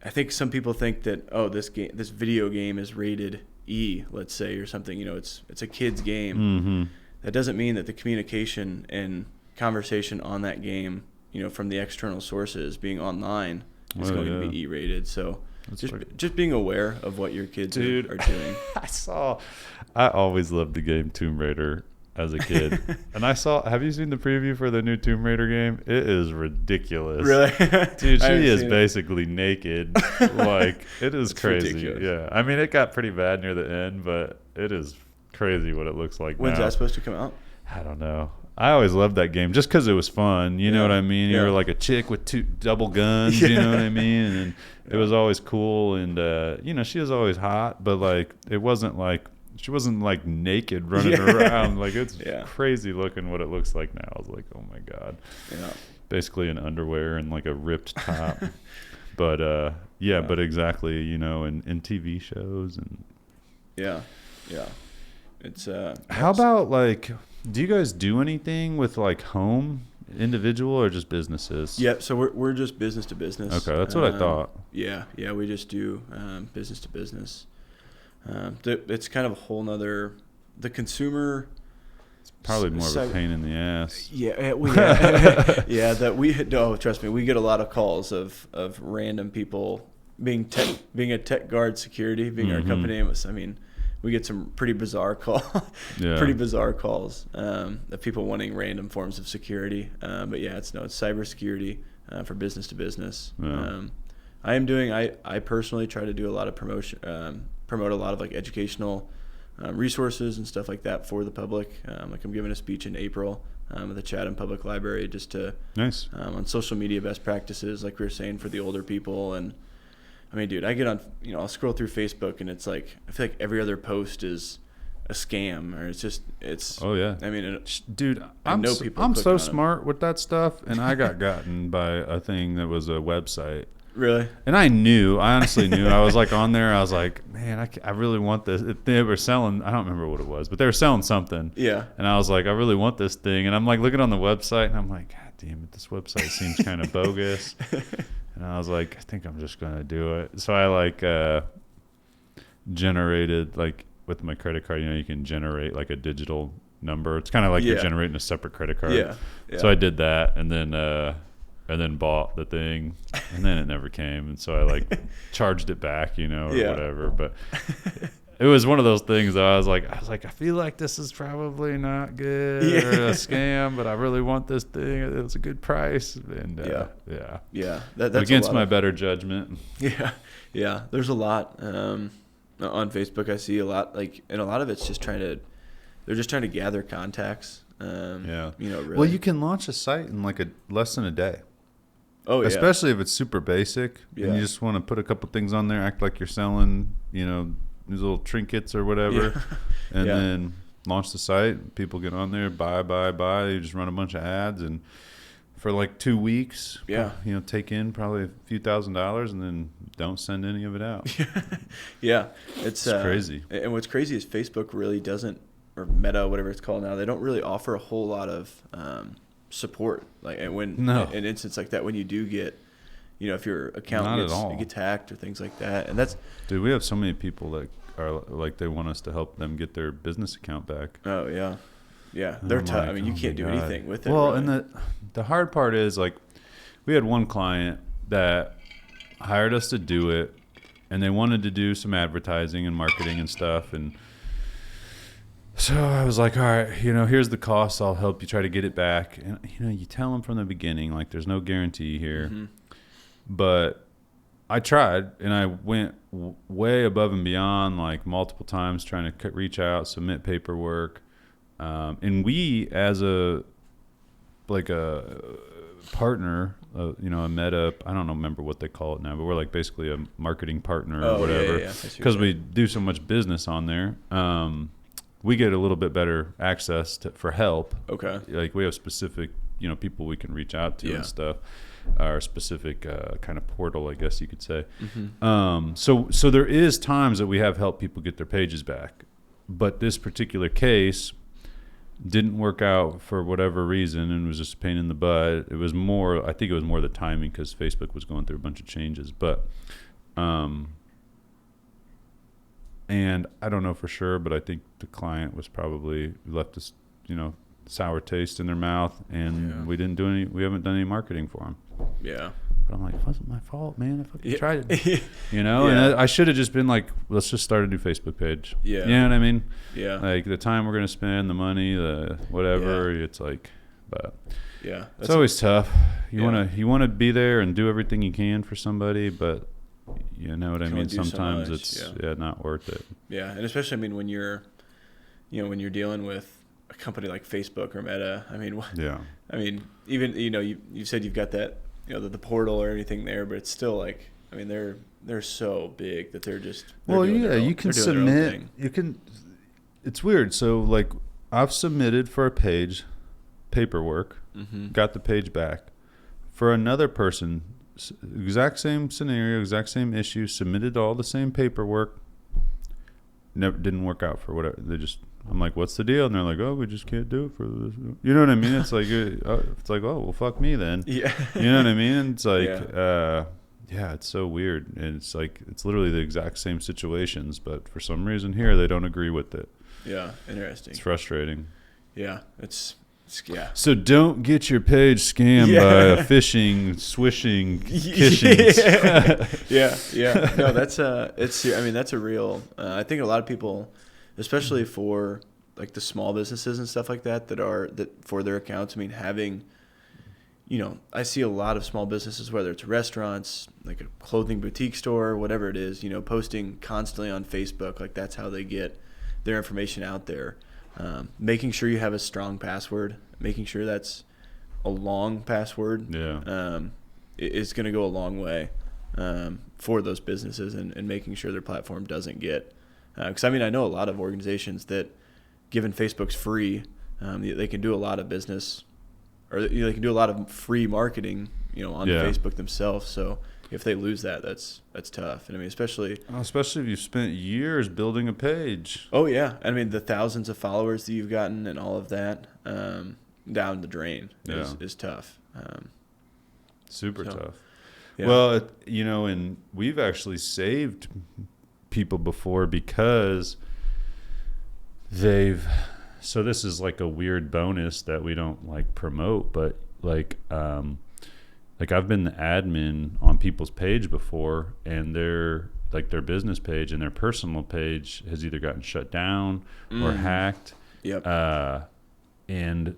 I think some people think that this video game is rated E, let's say, or something. It's a kid's game. Mm-hmm. That doesn't mean that the communication and conversation on that game, from the external sources being online is going to be E-rated. So just being aware of what your kids are doing. I always loved the game Tomb Raider as a kid. And have you seen the preview for the new Tomb Raider game? It is ridiculous. Really? Dude, she is basically naked. Like, it is crazy. Ridiculous. Yeah. I mean, it got pretty bad near the end, but it is crazy what it looks like. When's that supposed to come out? I don't know. I always loved that game just because it was fun. You know what I mean? You were like a chick with two double guns. You know what I mean? And it was always cool. And she was always hot, but like it wasn't like she wasn't like naked running around. Like it's crazy looking what it looks like now. I was like, oh my God. Yeah. Basically in underwear and like a ripped top. But but exactly. In TV shows and yeah. It's how about like, do you guys do anything with like home, individual, or just businesses? Yeah, so we're just business to business. Okay, that's what I thought. Yeah, we just do business to business. It's kind of a whole nother. The consumer. It's probably more of a pain in the ass. Trust me, we get a lot of calls of random people being a TechGuard Security, being our company. I mean. We get some pretty bizarre calls of people wanting random forms of security. But it's cybersecurity for business to business. Yeah. I personally try to do a lot of promote a lot of like educational resources and stuff like that for the public. Like I'm giving a speech in April at the Chatham Public Library just to on social media best practices, like we were saying, for the older people. And I mean, dude, I get on, I'll scroll through Facebook and it's like, I feel like every other post is a scam or it's. Oh yeah. I mean, dude, I'm so smart with that stuff. And I got gotten by a thing that was a website. Really? And I honestly knew. I was like on there. I was like, man, I really want this. They were selling, I don't remember what it was, but they were selling something. Yeah. And I was like, I really want this thing. And I'm like looking on the website and I'm like, God damn it, this website seems kind of bogus. And I was like, I think I'm just going to do it. So I like generated, like with my credit card, you can generate like a digital number. It's kind of like you're generating a separate credit card. Yeah. So I did that and then bought the thing and then it never came. And so I like charged it back, or whatever. But it was one of those things that I was like, I feel like this is probably not good or a scam, but I really want this thing. It was a good price. And that's against my better judgment. Yeah. There's a lot on Facebook. I see a lot and a lot of it's just they're just trying to gather contacts. Really. Well, you can launch a site in like less than a day. Oh, yeah. Especially if it's super basic and you just want to put a couple things on there, act like you're selling, these little trinkets or whatever, and then launch the site. People get on there, buy. You just run a bunch of ads, and for like 2 weeks. Yeah. Take in probably a few $1,000s and then don't send any of it out. Yeah. It's crazy. And what's crazy is Facebook really doesn't, or Meta, whatever it's called now, they don't really offer a whole lot of support. Like, and when an instance like that, when you do get, if your account gets hacked or things like that, and that's. Dude, we have so many people that are like, they want us to help them get their business account back. Oh yeah, yeah, they're tough. I mean, you can't do anything with it. Well, really. And the hard part is, like, we had one client that hired us to do it, and they wanted to do some advertising and marketing and stuff, and so I was like, all right, here's the cost. I'll help you try to get it back. And you tell them from the beginning, like, there's no guarantee here. Mm-hmm. But I tried, and I went way above and beyond, like, multiple times trying to reach out, submit paperwork. And we, as a partner, a Meta, I don't remember what they call it now, but we're like basically a marketing partner or whatever, because we do so much business on there. We get a little bit better access for help. Okay. Like, we have specific, people we can reach out to and stuff. Our specific kind of portal, I guess you could say. Mm-hmm. So there is times that we have helped people get their pages back, but this particular case didn't work out for whatever reason, and was just a pain in the butt. It was more, I think it was more the timing, because Facebook was going through a bunch of changes, but and I don't know for sure, but I think the client was probably left us, sour taste in their mouth, and we haven't done any marketing for them. Yeah. But I'm like, it wasn't my fault, man. I fucking tried it. And I should have just been like, let's just start a new Facebook page. Yeah. You know what I mean? Yeah. Like, the time we're going to spend, the money, the whatever, it's like, but yeah, it's always tough. You want to be there and do everything you can for somebody, but you know what I mean? Sometimes it's not worth it. Yeah. And especially, I mean, when you're dealing with a company like Facebook or Meta, I mean, even, you said you've got that, the portal or anything there, but it's still like, I mean, they're so big that they're you can submit, it's weird. So, like, I've submitted for a page paperwork, got the page back. For another person, exact same scenario, exact same issue, submitted all the same paperwork, never didn't work out for whatever. I'm like, what's the deal? And they're like, oh, we just can't do it for this. You know what I mean? It's like, oh, well, fuck me then. Yeah. You know what I mean? And it's like, it's so weird. And it's like, it's literally the exact same situations, but for some reason here, they don't agree with it. Yeah. Interesting. It's frustrating. Yeah. So don't get your page scammed by a phishing, swishing, kishing. Yeah. No, that's a real, I think a lot of people, especially for like the small businesses and stuff like that for their accounts. I mean, having, I see a lot of small businesses, whether it's restaurants, like a clothing boutique store, whatever it is, posting constantly on Facebook. Like, that's how they get their information out there. Making sure you have a strong password, making sure that's a long password, is going to go a long way for those businesses and making sure their platform doesn't get. Because, I know a lot of organizations that, given Facebook's free, they can do a lot of business, or they can do a lot of free marketing, on Facebook themselves. So if they lose that, that's tough. And I mean, especially if you've spent years building a page. Oh yeah, I mean, the thousands of followers that you've gotten and all of that down the drain is tough. Super tough. Yeah. Well, and we've actually saved people before, because so this is like a weird bonus that we don't like promote, but like I've been the admin on people's page before, and their business page and their personal page has either gotten shut down or hacked. Yep. And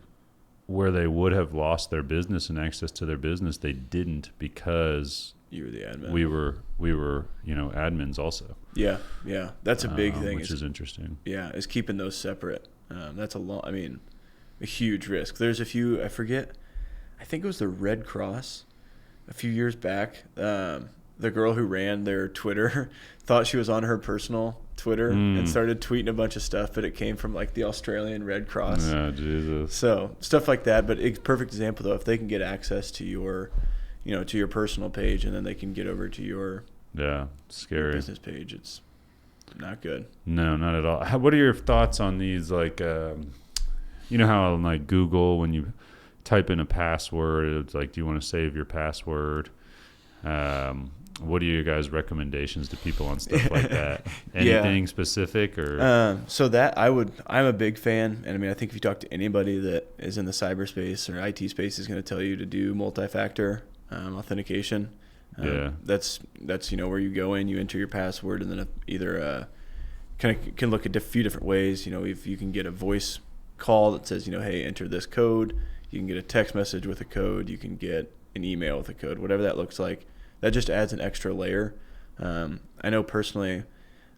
where they would have lost their business and access to their business, they didn't, because you were the admin. We were admins also. Yeah. That's a big thing. Which is interesting. Yeah, is keeping those separate. That's a huge risk. There's a few, I forget, I think it was the Red Cross a few years back. the girl who ran their Twitter thought she was on her personal Twitter and started tweeting a bunch of stuff, but it came from like the Australian Red Cross. Yeah, Jesus. So stuff like that. But it's perfect example though, if they can get access to your, to your personal page, and then they can get over to your scary business page, it's not good. No, not at all. What are your thoughts on these? Like, you know how on like Google, when you type in a password, it's like, do you want to save your password? What are your guys' recommendations to people on stuff like that? Anything specific or? So that I'm a big fan, and I mean, I think if you talk to anybody that is in the cyberspace or IT space, is going to tell you to do multi-factor authentication. That's where you go in, you enter your password, and then either kind of can look at a few different ways. If you can get a voice call that says, hey, enter this code. You can get a text message with a code. You can get an email with a code. Whatever that looks like. That just adds an extra layer. I know personally,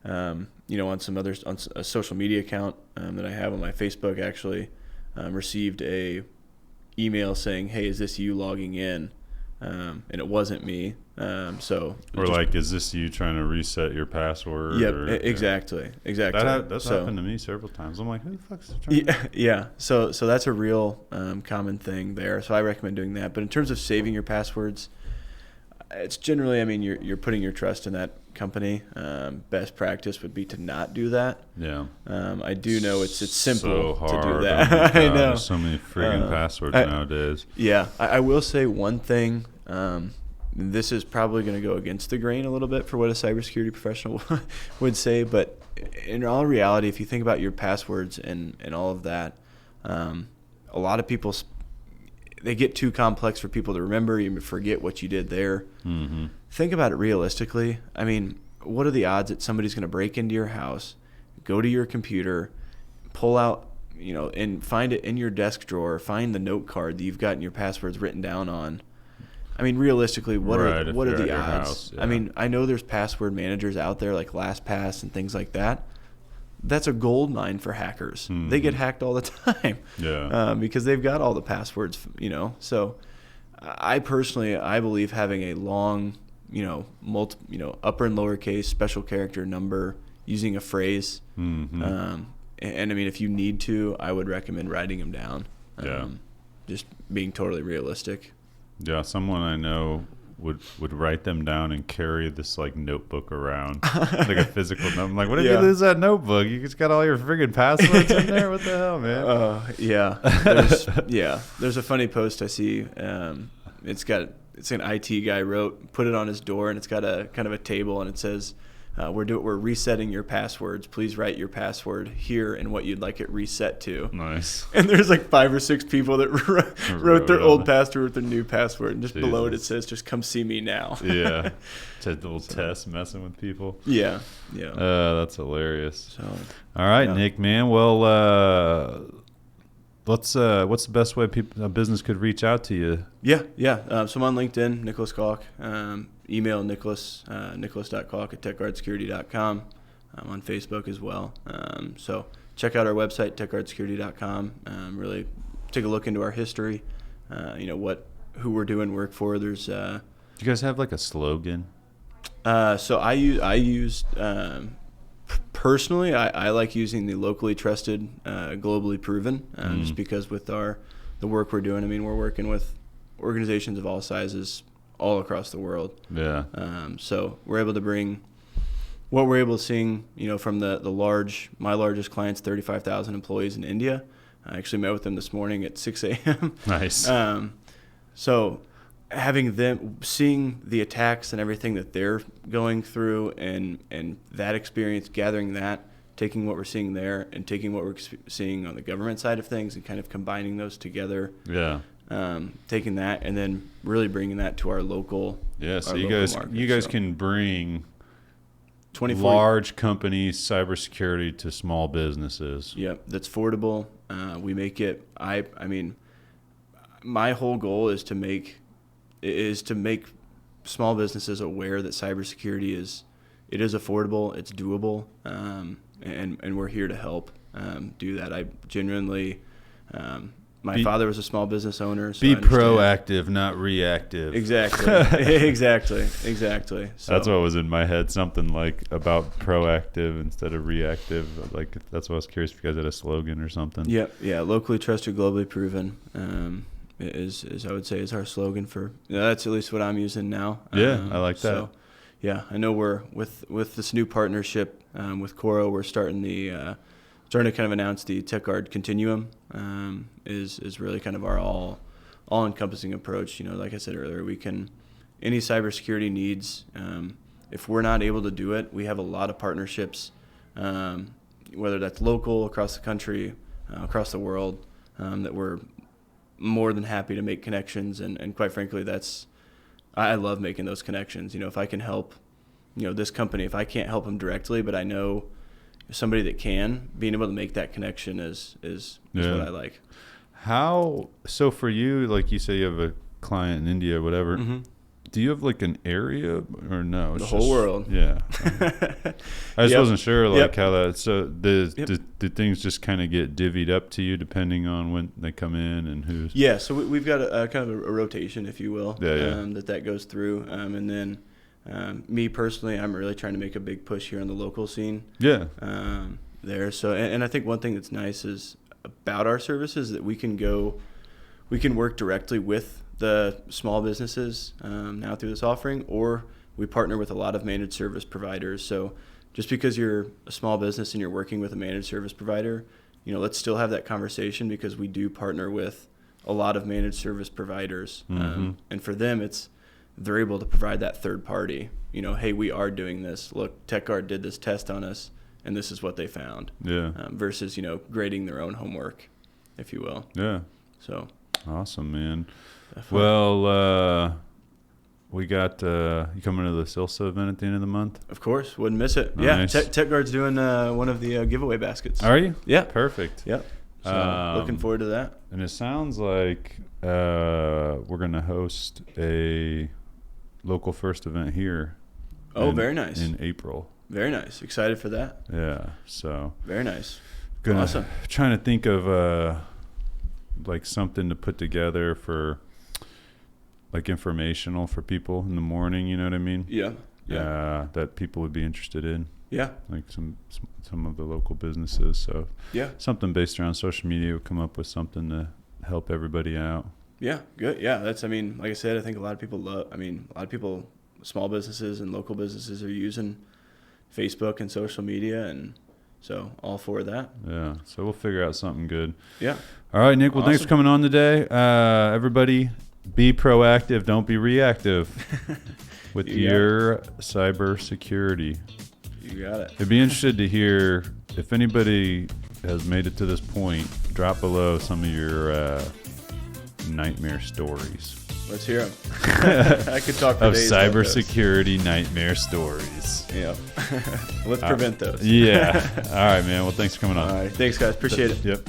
on a social media account that I have on my Facebook, actually received a email saying, "Hey, is this you logging in?" And it wasn't me. Is this you trying to reset your password? Yep, exactly. That's happened to me several times. I'm like, who the fuck's trying to? Yeah. So that's a real common thing there. So I recommend doing that. But in terms of saving your passwords, it's generally, you're putting your trust in that company. Best practice would be to not do that. Yeah. I do know it's simple so hard to do that. Oh my God, I know. There's so many friggin' passwords nowadays. Yeah. I will say one thing. This is probably going to go against the grain a little bit for what a cybersecurity professional would say, but in all reality, if you think about your passwords and all of that, a lot of people, they get too complex for people to remember. You forget what you did there. Mm-hmm. Think about it realistically. What are the odds that somebody's going to break into your house, go to your computer, pull out, and find it in your desk drawer, find the note card that you've gotten your passwords written down on? Realistically, what are the odds? House, yeah. I know there's password managers out there like LastPass and things like that. That's a gold mine for hackers. Mm-hmm. They get hacked all the time. Yeah. Because they've got all the passwords, So I believe having a long, upper and lowercase special character number, using a phrase. Mm-hmm. And if you need to, I would recommend writing them down. Just being totally realistic. Yeah, someone I know would write them down and carry this like notebook around, like a physical notebook. I'm like, what if you lose that notebook? You just got all your friggin' passwords in there. What the hell, man? There's a funny post I see. It's an IT guy put it on his door, and it's got a kind of a table, and it says, we're resetting your passwords. Please write your password here and what you'd like it reset to. Nice. And there's like 5 or 6 people that wrote their old password with their new password, and just Jesus. below it says, "Just come see me now." Yeah. Just a little test messing with people. Yeah. That's hilarious. So, all right, Nick, man. Well, what's the best way a business could reach out to you? Yeah. So I'm on LinkedIn, Nicholas Koch. Email Nicholas, nicholas.koch@techguardsecurity.com. I'm on Facebook as well. So check out our website, techguardsecurity.com. Really take a look into our history, who we're doing work for. Do you guys have like a slogan? So I use personally, I like using the locally trusted, globally proven, just because with the work we're doing, we're working with organizations of all sizes all across the world. Yeah. So we're able to bring what we're able to see, from my largest clients, 35,000 employees in India. I actually met with them this morning at 6 a.m. Nice. So having them, seeing the attacks and everything that they're going through, and that experience, gathering that, taking what we're seeing there and taking what we're seeing on the government side of things and kind of combining those together. Yeah. Taking that and then really bringing that to our local. Yeah. So you guys can bring 24 large companies cybersecurity to small businesses. Yep. That's affordable. We make it, my whole goal is to make small businesses aware that cybersecurity is affordable, it's doable, and we're here to help do that. I genuinely my father was a small business owner. So be proactive, not reactive. Exactly. Exactly. So that's what was in my head. Something like about proactive instead of reactive. Like that's what I was curious if you guys had a slogan or something. Yeah. Locally trusted, globally proven. Is I would say is our slogan for. That's at least what I'm using now. Yeah, I like that. So, yeah, I know we're with this new partnership with Koch, we're starting to kind of announce the TechGuard Continuum. Is really kind of our all encompassing approach. Like I said earlier, we can any cybersecurity needs. If we're not able to do it, we have a lot of partnerships, whether that's local, across the country, across the world, that we're more than happy to make connections. And quite frankly, I love making those connections. If I can help, this company, if I can't help them directly, but I know somebody that can, being able to make that connection is what I like. So for you, like you say, you have a client in India or whatever. Mm-hmm. Do you have like an area or no? The whole world. Yeah. I just wasn't sure how that. So do things just kind of get divvied up to you depending on when they come in and who's? Yeah. So we've got a kind of a rotation, if you will. Yeah. That goes through, and then me personally, I'm really trying to make a big push here on the local scene. Yeah. There. So and I think one thing that's nice is about our services that we can work directly with the small businesses now through this offering, or we partner with a lot of managed service providers. So just because you're a small business and you're working with a managed service provider, let's still have that conversation because we do partner with a lot of managed service providers. Mm-hmm. And for them, they're able to provide that third party, hey, we are doing this. Look, TechGuard did this test on us and this is what they found. Yeah. Versus, grading their own homework, if you will. Yeah. So. Awesome, man. Definitely. Well, we got you coming to the SILSA event at the end of the month? Of course, wouldn't miss it. Nice. Yeah, TechGuard's doing one of the giveaway baskets. Are you? Yeah. Perfect. Yep. So looking forward to that. And it sounds like we're going to host a local first event here. Oh, very nice. In April. Very nice. Excited for that. Yeah. So. Very nice. Awesome. Trying to think of like something to put together for like informational for people in the morning. You know what I mean? Yeah. That people would be interested in. Yeah. Like some of the local businesses. So yeah, something based around social media would come up with something to help everybody out. Yeah. Good. Yeah. Like I said, I think a lot of people small businesses and local businesses are using Facebook and social media, and so all for that. Yeah. So we'll figure out something good. Yeah. All right, Nick. Well, Thanks for coming on today. Everybody, be proactive. Don't be reactive with your cybersecurity. You got it. I'd be interested to hear if anybody has made it to this point. Drop below some of your nightmare stories. Let's hear them. I could talk for of days cybersecurity nightmare stories. Yeah. Let's prevent those. Yeah. All right, man. Well, thanks for coming on. All right. Thanks, guys. Appreciate it. Yep.